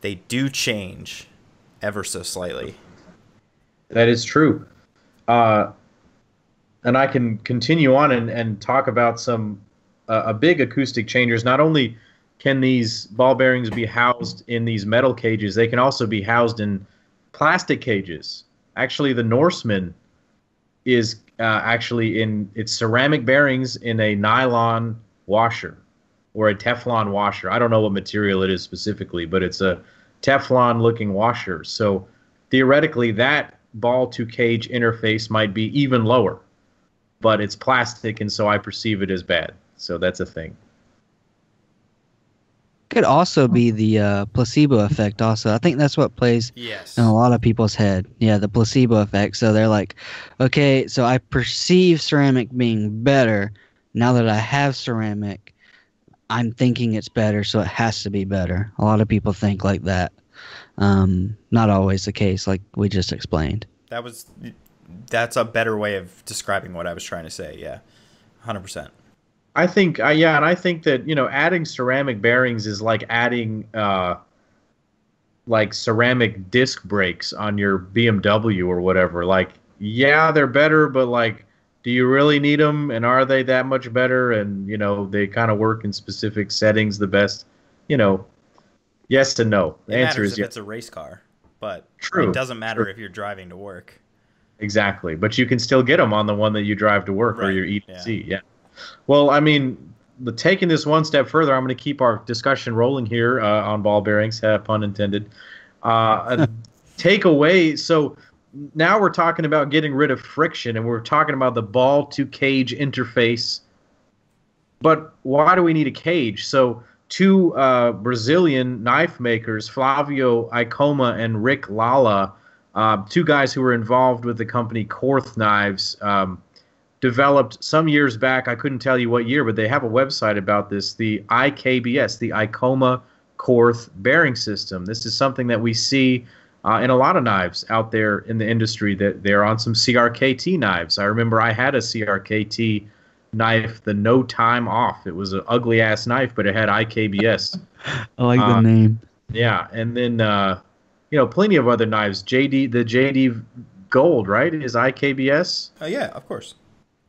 [SPEAKER 1] They do change ever so slightly.
[SPEAKER 3] That is true. And I can continue on and talk about some a big acoustic changers. Not only can these ball bearings be housed in these metal cages, they can also be housed in plastic cages. Actually, the Norseman is actually in its ceramic bearings in a nylon washer or a Teflon washer. I don't know what material it is specifically, but it's a Teflon-looking washer. So theoretically, that ball-to-cage interface might be even lower, but it's plastic, and so I perceive it as bad. So that's a thing.
[SPEAKER 2] Could also be the placebo effect also. I think that's what plays
[SPEAKER 1] Yes.
[SPEAKER 2] in a lot of people's head. Yeah, the placebo effect. So they're like, okay, so I perceive ceramic being better. Now that I have ceramic, I'm thinking it's better, so it has to be better. A lot of people think like that. Not always the case, like we just explained.
[SPEAKER 1] That's a better way of describing what I was trying to say. Yeah, 100%.
[SPEAKER 3] I think, yeah, and I think that, you know, adding ceramic bearings is like adding like ceramic disc brakes on your BMW or whatever. Like, yeah, they're better, but like, do you really need them? And are they that much better? And, you know, they kind of work in specific settings the best. You know, yes and no. The
[SPEAKER 1] It
[SPEAKER 3] answer
[SPEAKER 1] matters
[SPEAKER 3] is
[SPEAKER 1] if
[SPEAKER 3] yes.
[SPEAKER 1] it's a race car, but
[SPEAKER 3] True.
[SPEAKER 1] it doesn't matter
[SPEAKER 3] True.
[SPEAKER 1] if you're driving to work.
[SPEAKER 3] Exactly. But you can still get them on the one that you drive to work or
[SPEAKER 1] Right.
[SPEAKER 3] your EDC. Yeah. Well, I mean, taking this one step further, I'm going to keep our discussion rolling here on ball bearings, pun intended. Take away. So now we're talking about getting rid of friction, and we're talking about the ball to cage interface. But why do we need a cage? So two Brazilian knife makers, Flavio Icoma and Rick Lala, two guys who were involved with the company Korth Knives, developed some years back, I couldn't tell you what year, but they have a website about this, the IKBS, the Icoma Korth bearing system. This is something that we see in a lot of knives out there in the industry, that they're on some CRKT knives. I remember I had a CRKT knife, the No Time Off. It was an ugly-ass knife, but it had IKBS.
[SPEAKER 2] I like the name.
[SPEAKER 3] Yeah, and then, you know, plenty of other knives. The JD Gold, right, is IKBS?
[SPEAKER 1] Oh, yeah, of course.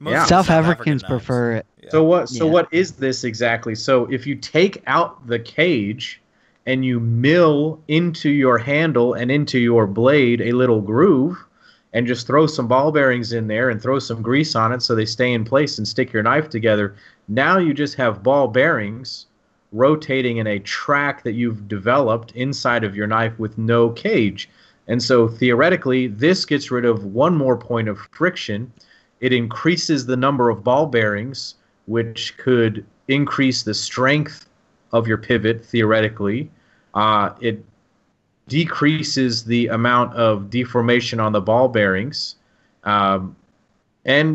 [SPEAKER 3] Yeah.
[SPEAKER 2] South
[SPEAKER 1] African
[SPEAKER 2] Africans
[SPEAKER 1] knives.
[SPEAKER 2] prefer it.
[SPEAKER 1] Yeah.
[SPEAKER 3] So what is this exactly? So if you take out the cage and you mill into your handle and into your blade a little groove and just throw some ball bearings in there and throw some grease on it so they stay in place and stick your knife together, now you just have ball bearings rotating in a track that you've developed inside of your knife with no cage. And so theoretically, this gets rid of one more point of friction. It increases the number of ball bearings, which could increase the strength of your pivot, theoretically. It decreases the amount of deformation on the ball bearings, and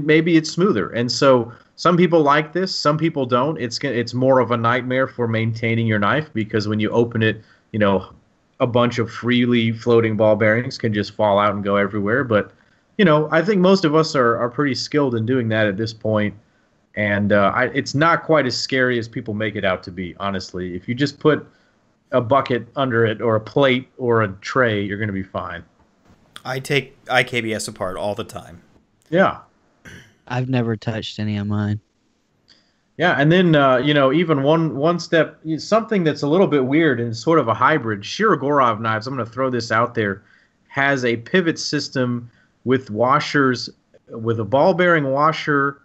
[SPEAKER 3] maybe it's smoother. And so some people like this, some people don't. It's more of a nightmare for maintaining your knife, because when you open it, you know, a bunch of freely floating ball bearings can just fall out and go everywhere. But, you know, I think most of us are pretty skilled in doing that at this point. And it's not quite as scary as people make it out to be, honestly. If you just put a bucket under it or a plate or a tray, you're going to be fine.
[SPEAKER 1] I take IKBS apart all the time.
[SPEAKER 3] Yeah.
[SPEAKER 2] I've never touched any of mine.
[SPEAKER 3] Yeah, and then even one step, something that's a little bit weird and sort of a hybrid. Shirogorov knives, I'm going to throw this out there, has a pivot system with washers, with a ball bearing washer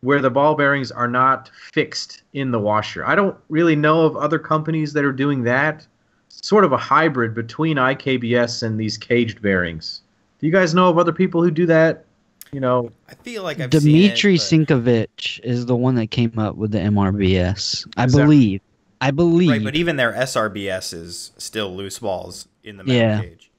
[SPEAKER 3] where the ball bearings are not fixed in the washer. I don't really know of other companies that are doing that. Sort of a hybrid between IKBS and these caged bearings. Do you guys know of other people who do that?
[SPEAKER 1] I feel like I've
[SPEAKER 2] Dmitry
[SPEAKER 1] seen it,
[SPEAKER 2] Sinkovich is the one that came up with the MRBS. I
[SPEAKER 3] Is that-
[SPEAKER 2] believe.
[SPEAKER 1] right, but even their SRBS is still loose balls in the metal cage.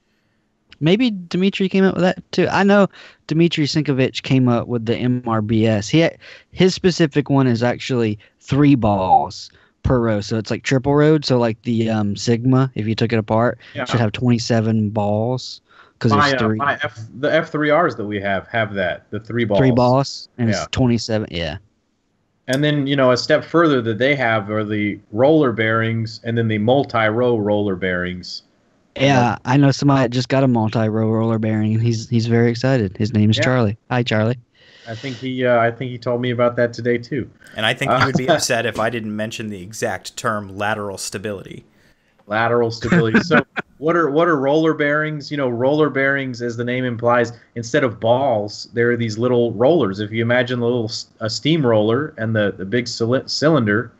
[SPEAKER 2] Maybe Dmitry came up with that too. I know Dmitry Sinkovich came up with the MRBS. His specific one is actually 3 balls per row, so it's like triple rowed. So like the Sigma, if you took it apart, should have 27 balls because there's 3.
[SPEAKER 3] The F3Rs that we have that, the 3 balls.
[SPEAKER 2] 3 balls, and it's 27. Yeah.
[SPEAKER 3] And then a step further that they have are the roller bearings, and then the multi-row roller bearings.
[SPEAKER 2] Yeah, I know somebody that just got a multi-row roller bearing, and he's very excited. His name is Charlie. Hi, Charlie.
[SPEAKER 3] I think he told me about that today too.
[SPEAKER 1] And I think he would be upset if I didn't mention the exact term lateral stability.
[SPEAKER 3] Lateral stability. So what are roller bearings? Roller bearings, as the name implies, instead of balls, there are these little rollers. If you imagine a steam roller and the big cylinder,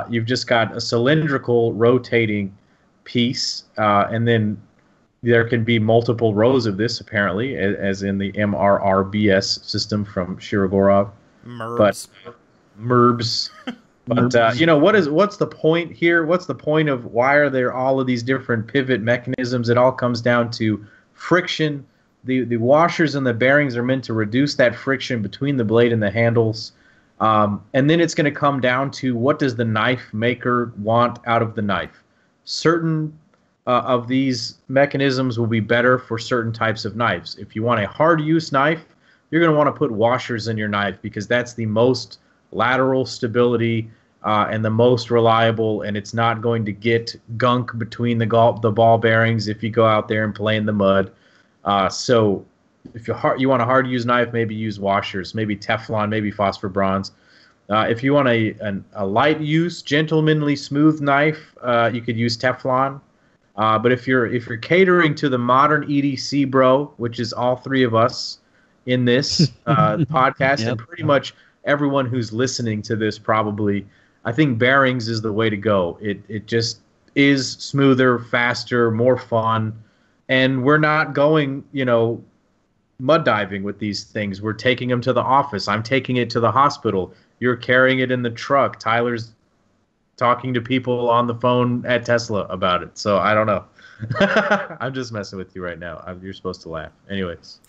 [SPEAKER 3] you've just got a cylindrical rotating piece, and then there can be multiple rows of this, apparently, as in the MRRBS system from Shirogorov.
[SPEAKER 1] MERBs.
[SPEAKER 3] MERBs. But what's the point here? What's the point of why are there all of these different pivot mechanisms? It all comes down to friction. The washers and the bearings are meant to reduce that friction between the blade and the handles. And then it's going to come down to what does the knife maker want out of the knife. Certain of these mechanisms will be better for certain types of knives. If you want a hard use knife, you're going to want to put washers in your knife because that's the most lateral stability and the most reliable, and it's not going to get gunk between the ball bearings if you go out there and play in the mud. So if you want a hard use knife, maybe use washers, maybe Teflon, maybe phosphor bronze. If you want a light use, gentlemanly, smooth knife, you could use Teflon. But if you're catering to the modern EDC bro, which is all 3 of us in this podcast, and pretty much everyone who's listening to this probably, I think bearings is the way to go. It just is smoother, faster, more fun, and we're not going, mud diving with these things. We're taking them to the office. I'm taking it to the hospital. You're carrying it in the truck. Tyler's talking to people on the phone at Tesla about it. So I don't know. I'm just messing with you right now. You're supposed to laugh. Anyways.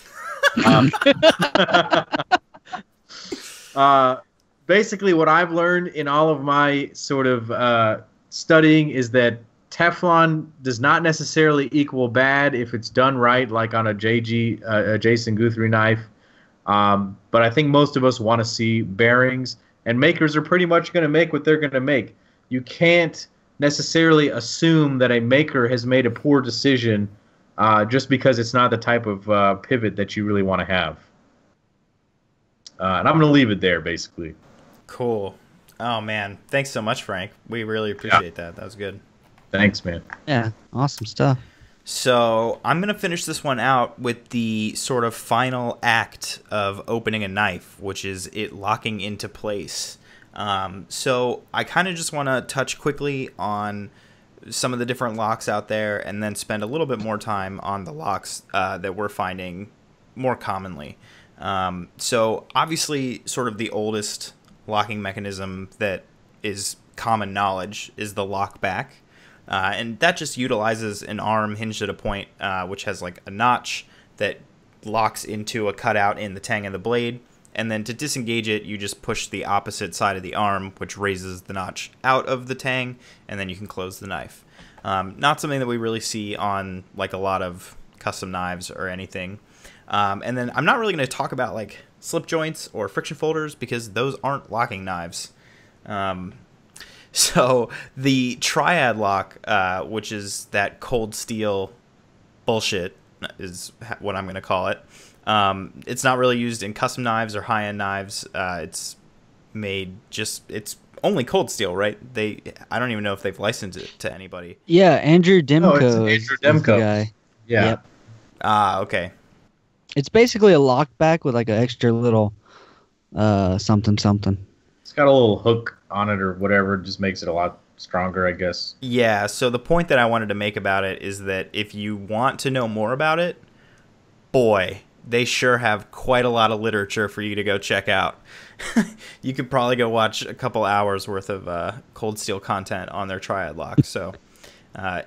[SPEAKER 3] Basically, what I've learned in all of my sort of studying is that Teflon does not necessarily equal bad if it's done right, like on a Jason Guthrie knife. But I think most of us want to see bearings, and makers are pretty much going to make what they're going to make. You can't necessarily assume that a maker has made a poor decision just because it's not the type of pivot that you really want to have. And I'm going to leave it there, basically.
[SPEAKER 1] Cool. Oh, man. Thanks so much, Frank. We really appreciate that. That was good.
[SPEAKER 3] Thanks, man.
[SPEAKER 2] Yeah, awesome stuff.
[SPEAKER 1] So I'm going to finish this one out with the sort of final act of opening a knife, which is it locking into place. So I kind of just want to touch quickly on some of the different locks out there and then spend a little bit more time on the locks that we're finding more commonly. So obviously sort of the oldest locking mechanism that is common knowledge is the lock back. And that just utilizes an arm hinged at a point, which has like a notch that locks into a cutout in the tang of the blade. And then to disengage it, you just push the opposite side of the arm, which raises the notch out of the tang, and then you can close the knife. Not something that we really see on like a lot of custom knives or anything. And then I'm not really going to talk about like slip joints or friction folders because those aren't locking knives. So the triad lock, which is that cold steel bullshit, is what I'm going to call it. It's not really used in custom knives or high-end knives. It's only cold steel, right? I don't even know if they've licensed it to anybody.
[SPEAKER 2] Yeah, Andrew Demko
[SPEAKER 3] it's
[SPEAKER 2] is
[SPEAKER 3] Andrew
[SPEAKER 2] the
[SPEAKER 3] Demko.
[SPEAKER 2] guy.
[SPEAKER 3] Yeah.
[SPEAKER 2] Yep.
[SPEAKER 1] Okay.
[SPEAKER 2] It's basically a lockback with like an extra little something.
[SPEAKER 3] It's got a little hook on it or whatever. It just makes it a lot stronger, I guess.
[SPEAKER 1] Yeah, so the point that I wanted to make about it is that if you want to know more about it, boy, they sure have quite a lot of literature for you to go check out. You could probably go watch a couple hours worth of cold steel content on their triad lock. So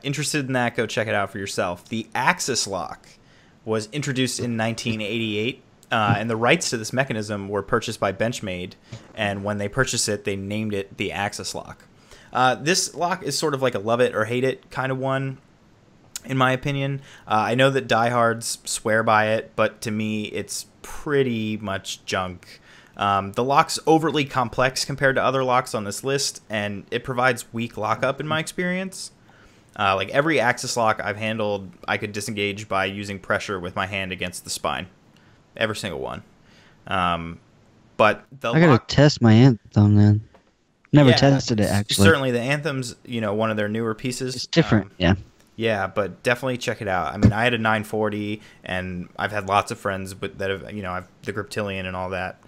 [SPEAKER 1] interested in that, go check it out for yourself. The Axis lock was introduced in 1988, and the rights to this mechanism were purchased by Benchmade, and when they purchased it, they named it the Axis lock. This lock is sort of like a love it or hate it kind of one, in my opinion. I know that diehards swear by it, but to me, it's pretty much junk. The lock's overly complex compared to other locks on this list, and it provides weak lockup in my experience. Like every Axis lock I've handled, I could disengage by using pressure with my hand against the spine. Every single one. But
[SPEAKER 2] I gotta test my Anthem then. Never tested it, actually.
[SPEAKER 1] Certainly, the Anthem's, one of their newer pieces.
[SPEAKER 2] It's different, yeah.
[SPEAKER 1] Yeah, but definitely check it out. I mean, I had a 940, and I've had lots of friends that have, I've the Griptilian and all that.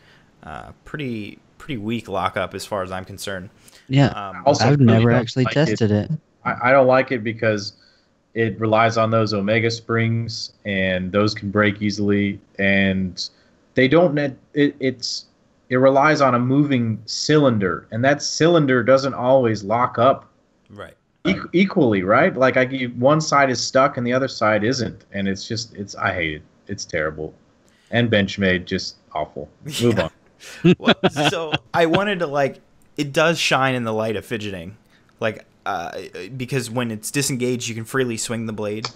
[SPEAKER 1] Pretty weak lockup as far as I'm concerned.
[SPEAKER 2] Yeah,
[SPEAKER 3] Also,
[SPEAKER 2] I've never actually tested it.
[SPEAKER 3] I don't like it because it relies on those Omega springs, and those can break easily, and they don't. It relies on a moving cylinder, and that cylinder doesn't always lock up equally, right? Like one side is stuck and the other side isn't, and I hate it. It's terrible, and Benchmade just awful. Move on.
[SPEAKER 1] Well, so I wanted to it does shine in the light of fidgeting, because when it's disengaged, you can freely swing the blade,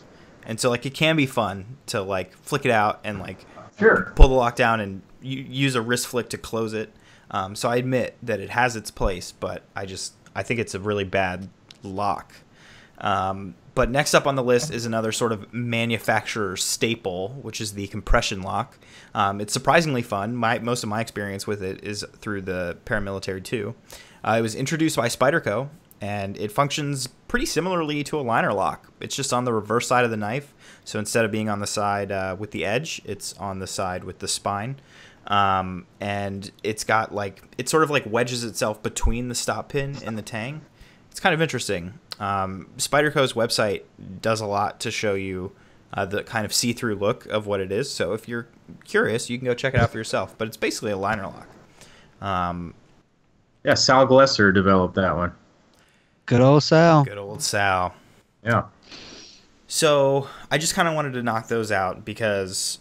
[SPEAKER 1] and so it can be fun to flick it out and
[SPEAKER 3] Sure.
[SPEAKER 1] pull the lock down and use a wrist flick to close it. So I admit that it has its place, but I think it's a really bad lock. But next up on the list is another sort of manufacturer staple, which is the compression lock. It's surprisingly fun. Most of my experience with it is through the Paramilitary 2. It was introduced by Spyderco, and it functions pretty similarly to a liner lock. It's just on the reverse side of the knife. So instead of being on the side with the edge, it's on the side with the spine. And it's got it sort of wedges itself between the stop pin and the tang. It's kind of interesting. Spyderco's website does a lot to show you the kind of see-through look of what it is. So if you're curious, you can go check it out for yourself. But it's basically a liner lock.
[SPEAKER 3] Yeah, Sal Glesser developed that one.
[SPEAKER 2] Good old Sal.
[SPEAKER 1] Good old Sal.
[SPEAKER 3] Yeah.
[SPEAKER 1] So I just kind of wanted to knock those out because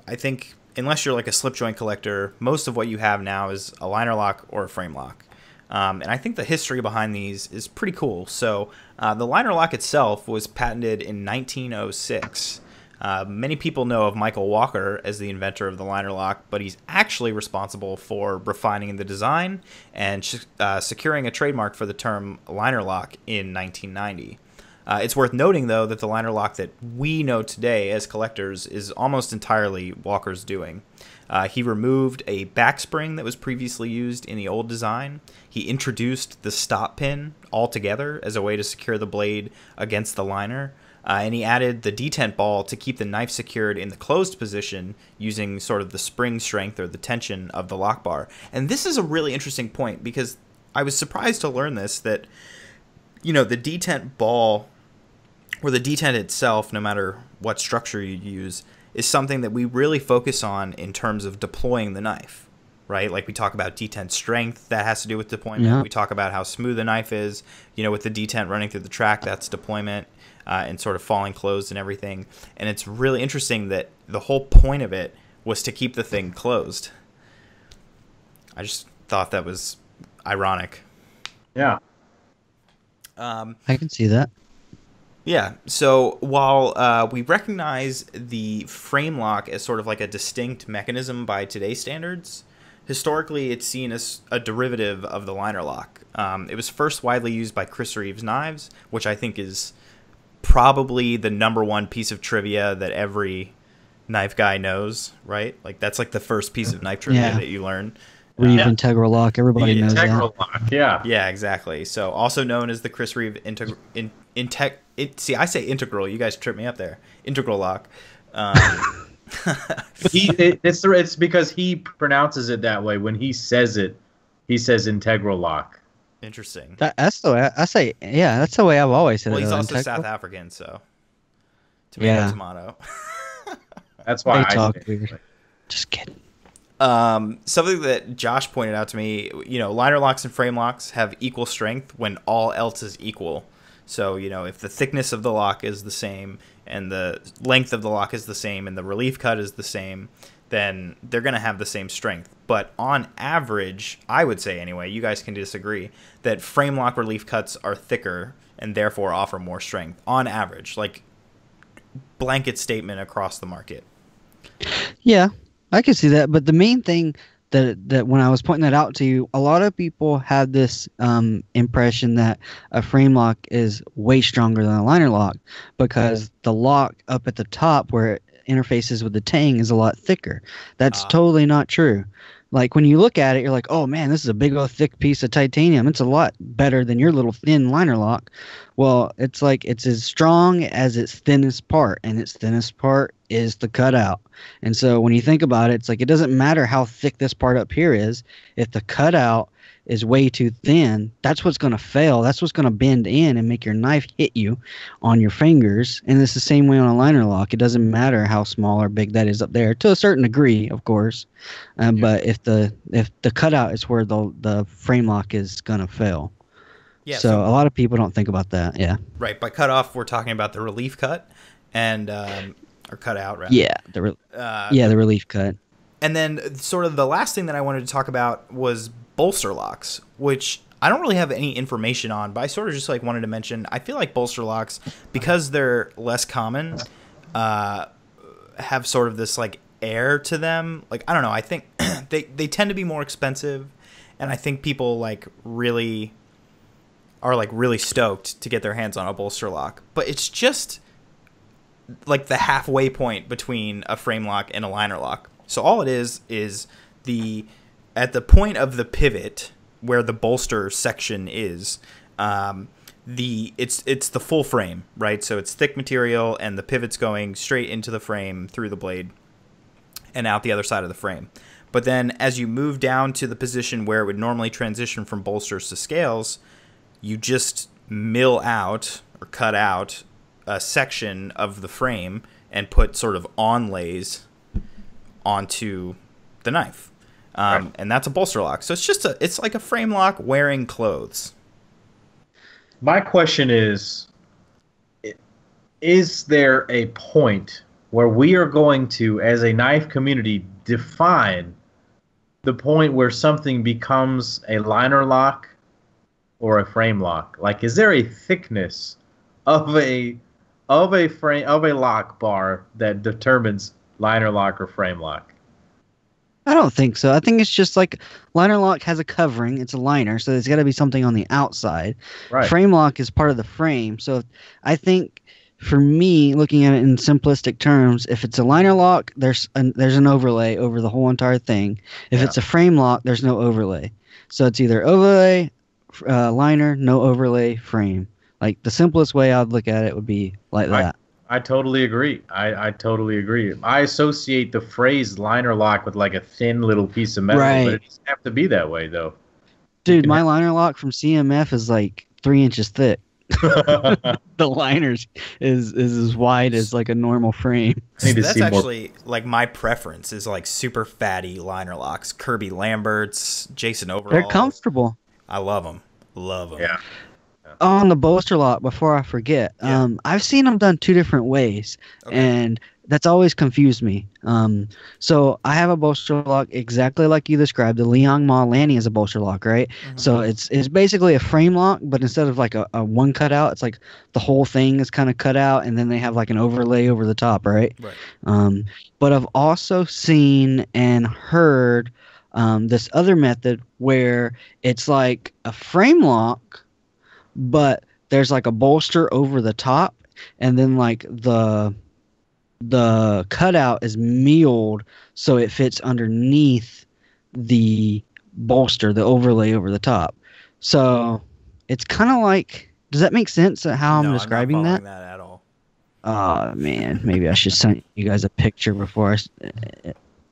[SPEAKER 1] I think unless you're a slip joint collector, most of what you have now is a liner lock or a frame lock. And I think the history behind these is pretty cool. So the liner lock itself was patented in 1906. Many people know of Michael Walker as the inventor of the liner lock, but he's actually responsible for refining the design and securing a trademark for the term liner lock in 1990. It's worth noting, though, that the liner lock that we know today as collectors is almost entirely Walker's doing. He removed a back spring that was previously used in the old design. He introduced the stop pin altogether as a way to secure the blade against the liner. And he added the detent ball to keep the knife secured in the closed position using sort of the spring strength or the tension of the lock bar. And this is a really interesting point because I was surprised to learn this, that, the detent ball or the detent itself, no matter what structure you use, is something that we really focus on in terms of deploying the knife, right? We talk about detent strength, that has to do with deployment. Yeah. We talk about how smooth the knife is, with the detent running through the track, that's deployment, and sort of falling closed and everything. And it's really interesting that the whole point of it was to keep the thing closed. I just thought that was ironic.
[SPEAKER 3] Yeah.
[SPEAKER 2] I can see that.
[SPEAKER 1] Yeah. So while we recognize the frame lock as sort of like a distinct mechanism by today's standards, historically it's seen as a derivative of the liner lock. It was first widely used by Chris Reeves knives, which I think is probably the number one piece of trivia that every knife guy knows, right? Like that's like the first piece of knife trivia that you learn.
[SPEAKER 2] Reeve integral lock. Everybody knows
[SPEAKER 3] integral
[SPEAKER 2] that.
[SPEAKER 3] lock, yeah.
[SPEAKER 1] Yeah, exactly. So also known as the Chris Reeve see, I say integral. You guys trip me up there. Integral lock.
[SPEAKER 3] It's because he pronounces it that way. When he says it, he says integral lock.
[SPEAKER 1] Interesting.
[SPEAKER 2] That's the way I say. Yeah, that's the way I've always said it.
[SPEAKER 1] Well, he's also
[SPEAKER 2] integral.
[SPEAKER 1] South African, so tomato, tomato.
[SPEAKER 3] That's why
[SPEAKER 2] They talk weird. Just kidding.
[SPEAKER 1] Something that Josh pointed out to me, liner locks and frame locks have equal strength when all else is equal. So, if the thickness of the lock is the same and the length of the lock is the same and the relief cut is the same, then they're going to have the same strength. But on average, I would say anyway, you guys can disagree, that frame lock relief cuts are thicker and therefore offer more strength on average, like blanket statement across the market.
[SPEAKER 2] Yeah, I can see that. But the main thing that when I was pointing that out to you, a lot of people had this impression that a frame lock is way stronger than a liner lock because the lock up at the top where it interfaces with the tang is a lot thicker. That's totally not true. Like when you look at it, you're like, oh man, this is a big old thick piece of titanium. It's a lot better than your little thin liner lock. Well, it's like it's as strong as its thinnest part, and its thinnest part is the cutout. And so when you think about it, it's like it doesn't matter how thick this part up here is. If the cutout is way too thin, that's what's going to fail. That's what's going to bend in and make your knife hit you on your fingers. And it's the same way on a liner lock. It doesn't matter how small or big that is up there, to a certain degree, of course. But if the cutout is where the frame lock is going to fail. Yeah, so a lot of people don't think about that. Yeah.
[SPEAKER 1] Right. By cut off, we're talking about the relief cut and or cut out, rather.
[SPEAKER 2] Yeah. The relief cut.
[SPEAKER 1] And then sort of the last thing that I wanted to talk about was bolster locks, which I don't really have any information on, but I sort of just like wanted to mention. I feel like bolster locks, because they're less common, have sort of this like air to them. Like, I don't know. I think they tend to be more expensive, and I think people are really stoked to get their hands on a bolster lock. But it's just like the halfway point between a frame lock and a liner lock. So all it is at the point of the pivot where the bolster section is, it's the full frame, right? So it's thick material and the pivot's going straight into the frame through the blade and out the other side of the frame. But then as you move down to the position where it would normally transition from bolsters to scales, you just mill out or cut out a section of the frame and put sort of onlays onto the knife. Right. And that's a bolster lock. So it's like a frame lock wearing clothes.
[SPEAKER 3] My question is there a point where we are going to, as a knife community, define the point where something becomes a liner lock or a frame lock? Like, is there a thickness of a lock bar that determines liner lock or frame lock?
[SPEAKER 2] I don't think so. I think it's just like liner lock has a covering. It's a liner, so there's got to be something on the outside. Right. Frame lock is part of the frame. So I think for me, looking at it in simplistic terms, if it's a liner lock, there's an overlay over the whole entire thing. If it's a frame lock, there's no overlay. So it's either overlay, liner, no overlay, frame. Like the simplest way I'd look at it would be like that.
[SPEAKER 3] I totally agree. I totally agree. I associate the phrase liner lock with like a thin little piece of metal, but it doesn't have to be that way, though.
[SPEAKER 2] Dude, my liner lock from CMF is like 3 inches thick. The liners is as wide as like a normal frame.
[SPEAKER 1] That's actually like my preference is like super fatty liner locks. Kirby Lambert's, Jason Overall.
[SPEAKER 2] They're comfortable.
[SPEAKER 1] I love them.
[SPEAKER 3] Yeah.
[SPEAKER 2] On the bolster lock, before I forget, I've seen them done 2 different ways, and that's always confused me. So I have a bolster lock exactly like you described. The Liang Ma Lanny is a bolster lock, right?
[SPEAKER 1] Mm-hmm.
[SPEAKER 2] So it's basically a frame lock, but instead of like a one cutout, it's like the whole thing is kind of cut out, and then they have like an overlay over the top, right?
[SPEAKER 1] Right.
[SPEAKER 2] Um, but I've also seen and heard this other method where it's like a frame lock, but there's like a bolster over the top, and then like the cutout is milled so it fits underneath the bolster, the overlay over the top. So it's kind of like, does that make sense how I'm
[SPEAKER 1] No, I'm not
[SPEAKER 2] describing
[SPEAKER 1] following
[SPEAKER 2] that?
[SPEAKER 1] that at all.
[SPEAKER 2] Oh man, maybe I should send you guys a picture before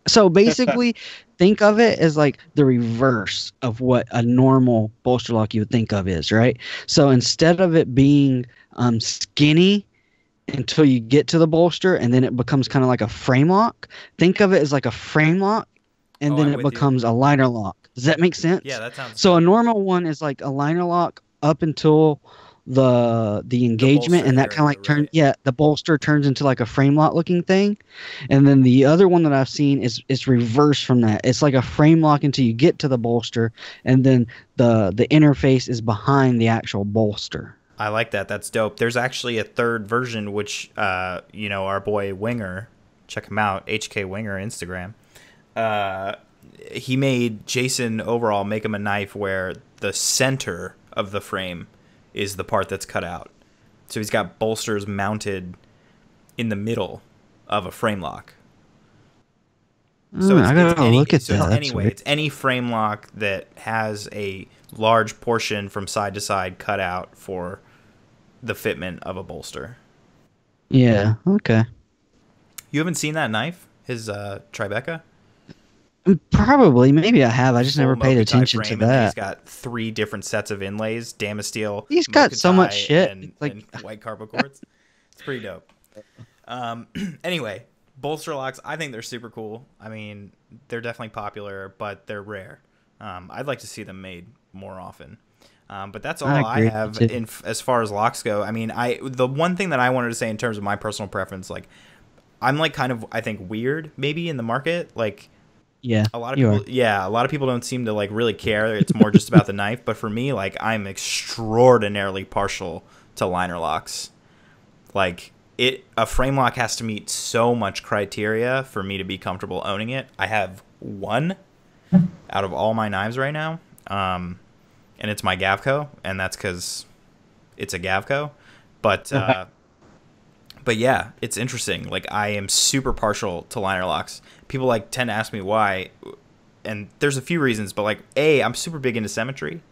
[SPEAKER 2] so basically, think of it as like the reverse of what a normal bolster lock you would think of is, right? So instead of it being skinny until you get to the bolster and then it becomes kind of like a frame lock, think of it as like a frame lock and
[SPEAKER 1] Oh,
[SPEAKER 2] then
[SPEAKER 1] I'm
[SPEAKER 2] it
[SPEAKER 1] with you.
[SPEAKER 2] becomes a liner lock. Does that make sense?
[SPEAKER 1] Yeah, that sounds
[SPEAKER 2] So
[SPEAKER 1] good.
[SPEAKER 2] a normal one is like a liner lock up until the engagement,
[SPEAKER 1] bolster
[SPEAKER 2] and that kind of
[SPEAKER 1] area,
[SPEAKER 2] like turns,
[SPEAKER 1] right.
[SPEAKER 2] yeah, the bolster turns into like a frame lock looking thing. And then the other one that I've seen is reverse from that. It's like a frame lock until you get to the bolster, and then the interface is behind the actual bolster.
[SPEAKER 1] I like that. That's dope. There's actually a third version, which, our boy Winger, check him out, HK Winger Instagram. He made Jason overall make him a knife where the center of the frame is the part that's cut out. So he's got bolsters mounted in the middle of a frame lock. So
[SPEAKER 2] I gotta look at that.
[SPEAKER 1] It's any frame lock that has a large portion from side to side cut out for the fitment of a bolster.
[SPEAKER 2] Yeah. Okay.
[SPEAKER 1] You haven't seen that knife? His Tribeca?
[SPEAKER 2] Probably. Maybe I have. I just never
[SPEAKER 1] Full
[SPEAKER 2] paid
[SPEAKER 1] Mokutai
[SPEAKER 2] attention
[SPEAKER 1] frame,
[SPEAKER 2] to
[SPEAKER 1] and then
[SPEAKER 2] that.
[SPEAKER 1] he's got 3 different sets of inlays: Damasteel,
[SPEAKER 2] He's got so much
[SPEAKER 1] Mokutai,
[SPEAKER 2] shit.
[SPEAKER 1] and
[SPEAKER 2] Like,
[SPEAKER 1] white carbon quartz. It's pretty dope. Anyway, bolster locks, I think they're super cool. I mean, they're definitely popular, but they're rare. I'd like to see them made more often. But that's all I
[SPEAKER 2] agree,
[SPEAKER 1] have
[SPEAKER 2] too.
[SPEAKER 1] as far as locks go. I mean, the one thing that I wanted to say in terms of my personal preference, like, I'm like kind of, I think, weird maybe in the market. Like,
[SPEAKER 2] yeah,
[SPEAKER 1] a lot of
[SPEAKER 2] you
[SPEAKER 1] people,
[SPEAKER 2] are.
[SPEAKER 1] yeah, a lot of people don't seem to like really care. It's more just about the knife. But for me, like, I'm extraordinarily partial to liner locks. Like, a frame lock has to meet so much criteria for me to be comfortable owning it. I have one out of all my knives right now, and it's my Gavco, and that's because it's a Gavco. But yeah, it's interesting. Like, I am super partial to liner locks. People like tend to ask me why, and there's a few reasons. But like, I'm super big into symmetry,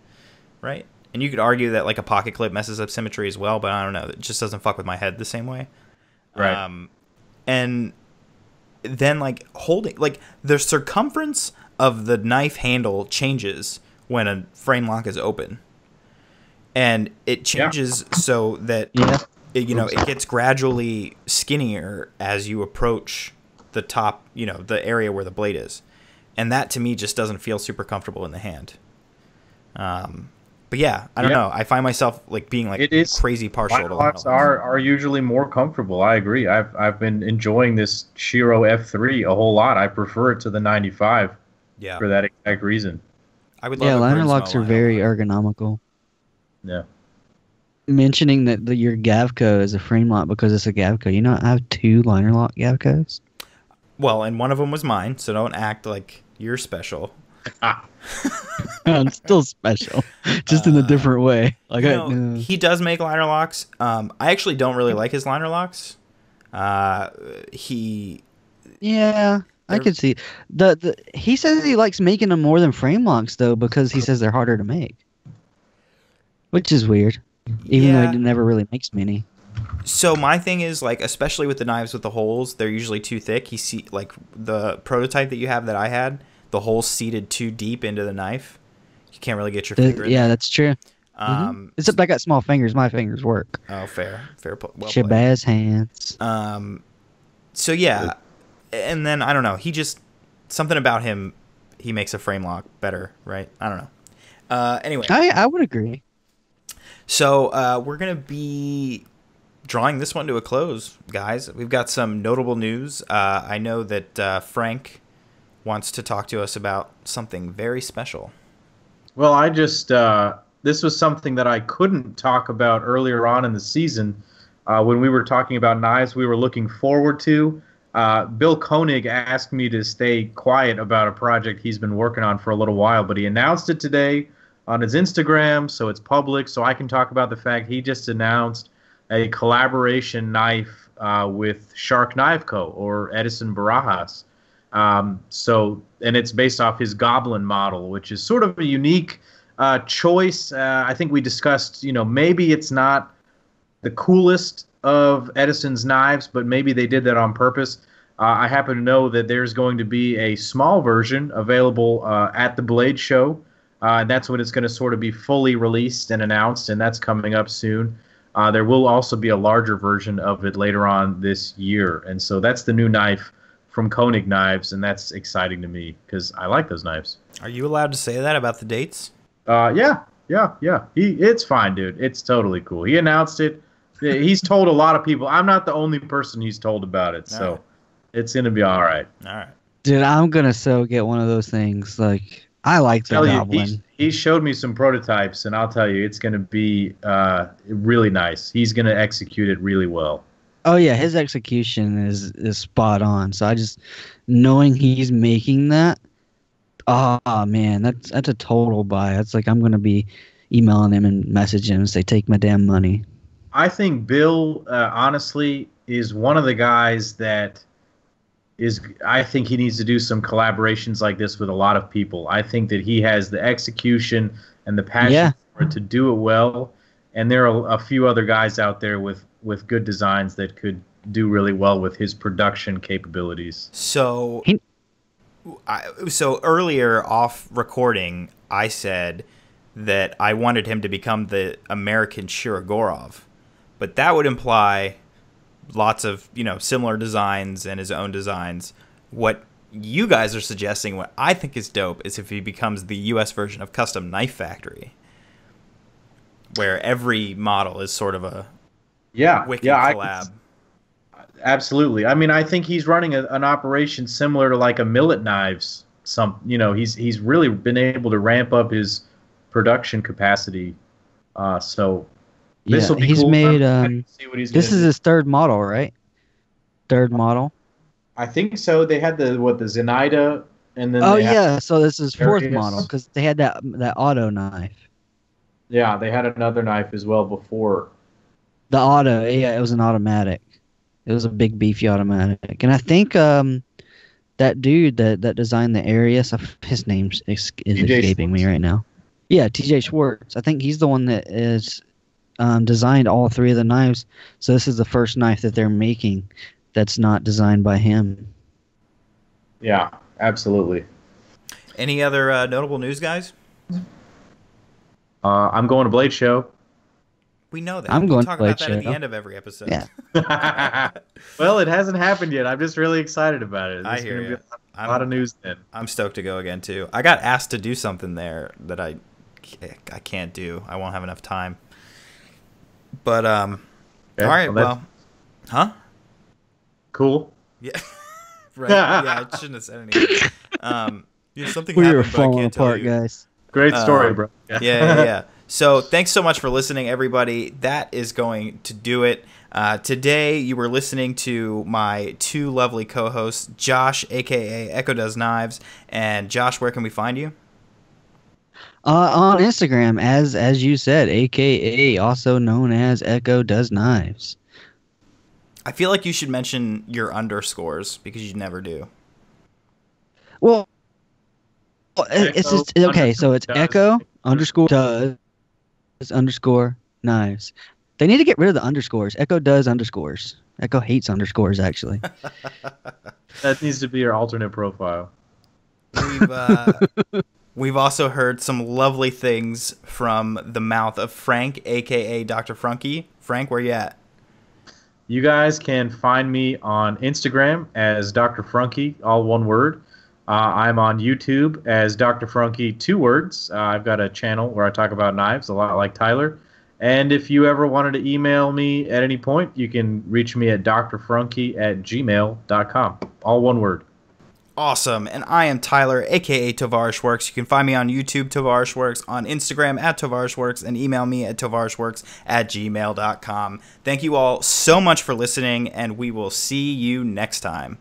[SPEAKER 1] right? And you could argue that like a pocket clip messes up symmetry as well, but I don't know. It just doesn't fuck with my head the same way.
[SPEAKER 3] Right.
[SPEAKER 1] And then like holding, like, the circumference of the knife handle changes when a frame lock is open, and it changes so that
[SPEAKER 2] Yeah.
[SPEAKER 1] it gets gradually skinnier as you approach the top, the area where the blade is, and that to me just doesn't feel super comfortable in the hand. But yeah, I don't know. I find myself like being like
[SPEAKER 3] It is
[SPEAKER 1] crazy partial to
[SPEAKER 3] liner locks are usually more comfortable. I agree. I've been enjoying this Shiro F3 a whole lot. I prefer it to the 95
[SPEAKER 1] Yeah,
[SPEAKER 3] for that exact reason.
[SPEAKER 1] I would love
[SPEAKER 2] Yeah,
[SPEAKER 1] a
[SPEAKER 2] liner
[SPEAKER 1] Grimsmo
[SPEAKER 2] locks are
[SPEAKER 1] liner
[SPEAKER 2] very
[SPEAKER 1] lock.
[SPEAKER 2] ergonomical.
[SPEAKER 3] Yeah.
[SPEAKER 2] Mentioning that your Gavco is a frame lock because it's a Gavco. You know, I have 2 liner lock Gavcos.
[SPEAKER 1] Well, and one of them was mine, so don't act like you're special.
[SPEAKER 2] I'm still special, just in a different way. Like
[SPEAKER 1] He does make liner locks. I actually don't really like his liner locks. He
[SPEAKER 2] yeah, I could see the. He says he likes making them more than frame locks though, because he says they're harder to make, which is weird. Even though he never really makes many.
[SPEAKER 1] So my thing is, like, especially with the knives with the holes, they're usually too thick. Like the prototype that you have that I had, the holes seated too deep into the knife. You can't really get your finger in
[SPEAKER 2] Yeah,
[SPEAKER 1] there.
[SPEAKER 2] that's true. Except I got small fingers. My fingers work.
[SPEAKER 1] Oh, fair, well played.
[SPEAKER 2] Shabazz hands.
[SPEAKER 1] So yeah, and then I don't know. He just, something about him, he makes a frame lock better, right? I don't know. Anyway,
[SPEAKER 2] I would agree.
[SPEAKER 1] so we're gonna be drawing this one to a close, guys, we've got some notable news. I know that Frank wants to talk to us about something very special.
[SPEAKER 3] Well, I just this was something that I couldn't talk about earlier on in the season when we were talking about knives we were looking forward to. Bill Koenig asked me to stay quiet about a project he's been working on for a little while, but he announced it today on his Instagram, so it's public, so I can talk about the fact he just announced a collaboration knife with Shark Knife Co. or Edison Barajas. And it's based off his Goblin model, which is sort of a unique choice. I think we discussed, maybe it's not the coolest of Edison's knives, but maybe they did that on purpose. I happen to know that there's going to be a small version available at the Blade Show. And that's when it's going to sort of be fully released and announced, and that's coming up soon. There will also be a larger version of it later on this year. And so that's the new knife from Koenig Knives, and that's exciting to me because I like those knives.
[SPEAKER 1] Are you allowed to say that about the dates?
[SPEAKER 3] Yeah. It's fine, dude. It's totally cool. He announced it. He's told a lot of people. I'm not the only person he's told about it, so it's going to be all right.
[SPEAKER 1] All right.
[SPEAKER 2] Dude, I'm going to get one of those things. Like, I like the Goblin.
[SPEAKER 3] He showed me some prototypes, and I'll tell you, it's going to be really nice. He's going to execute it really well.
[SPEAKER 2] Oh, yeah, his execution is spot on. So I just, knowing he's making that, oh, man, that's a total buy. It's like I'm going to be emailing him and messaging him and say, take my damn money.
[SPEAKER 3] I think Bill, honestly, is one of the guys that I think he needs to do some collaborations like this with a lot of people. I think that he has the execution and the passion for it to do it well. And there are a few other guys out there with good designs that could do really well with his production capabilities.
[SPEAKER 1] So earlier off recording, I said that I wanted him to become the American Shirogorov. But that would imply lots of, similar designs and his own designs. What you guys are suggesting, what I think is dope, is if he becomes the U.S. version of Custom Knife Factory, where every model is sort of a wicked collab.
[SPEAKER 3] Absolutely. I mean, I think he's running an operation similar to like a Millet Knives. He's really been able to ramp up his production capacity. This will be cool.
[SPEAKER 2] Made. This is his third model, right? Third model.
[SPEAKER 3] I think so. They had the Zenaida, and then
[SPEAKER 2] so this is fourth model because they had that auto knife.
[SPEAKER 3] Yeah, they had another knife as well before.
[SPEAKER 2] The auto, it was an automatic. It was a big beefy automatic, and I think that dude that designed the Arius, his name is escaping me right now. Yeah, T.J. Schwartz. I think he's the one that is designed all three of the knives. So this is the first knife that they're making that's not designed by him.
[SPEAKER 3] Yeah, absolutely.
[SPEAKER 1] Any other notable news, guys?
[SPEAKER 3] I'm going to Blade Show.
[SPEAKER 1] We know that.
[SPEAKER 2] I'm going
[SPEAKER 1] to talk
[SPEAKER 2] to Blade
[SPEAKER 1] about that
[SPEAKER 2] Show.
[SPEAKER 1] at the end of every episode.
[SPEAKER 2] Yeah.
[SPEAKER 3] Well, it hasn't happened yet. I'm just really excited about it.
[SPEAKER 1] I hear you.
[SPEAKER 3] A lot of news then.
[SPEAKER 1] I'm stoked to go again too. I got asked to do something there that I can't do. I won't have enough time. But all right. Well, huh?
[SPEAKER 3] Cool.
[SPEAKER 1] Yeah. Right. Yeah. I shouldn't have said anything. Something
[SPEAKER 2] we
[SPEAKER 1] happened,
[SPEAKER 2] were
[SPEAKER 1] but I
[SPEAKER 2] falling
[SPEAKER 1] can't tell
[SPEAKER 2] apart,
[SPEAKER 1] you.
[SPEAKER 2] guys.
[SPEAKER 3] Great story, bro.
[SPEAKER 1] Yeah. So thanks so much for listening, everybody. That is going to do it. Today, you were listening to my two lovely co-hosts, Josh, a.k.a. Echo Does Knives. And Josh, where can we find you?
[SPEAKER 2] On Instagram, as you said, a.k.a. also known as Echo Does Knives.
[SPEAKER 1] I feel like you should mention your underscores because you never do.
[SPEAKER 2] Well, it's just okay. So it's Echo underscore does underscore knives. They need to get rid of the underscores. Echo does underscores. Echo hates underscores, actually.
[SPEAKER 3] That needs to be your alternate profile.
[SPEAKER 1] We've also heard some lovely things from the mouth of Frank, a.k.a. Dr. Frunky. Frank, where you at?
[SPEAKER 3] You guys can find me on Instagram as Dr. Frunky, all one word. I'm on YouTube as Dr. Frunky, 2 words. I've got a channel where I talk about knives, a lot like Tyler. And if you ever wanted to email me at any point, you can reach me at drfrunky@gmail.com. All one word.
[SPEAKER 1] Awesome. And I am Tyler, aka TovarishWorks. You can find me on YouTube, TovarishWorks, on Instagram at TovarishWorks, and email me at tovarishworks@gmail.com. Thank you all so much for listening, and we will see you next time.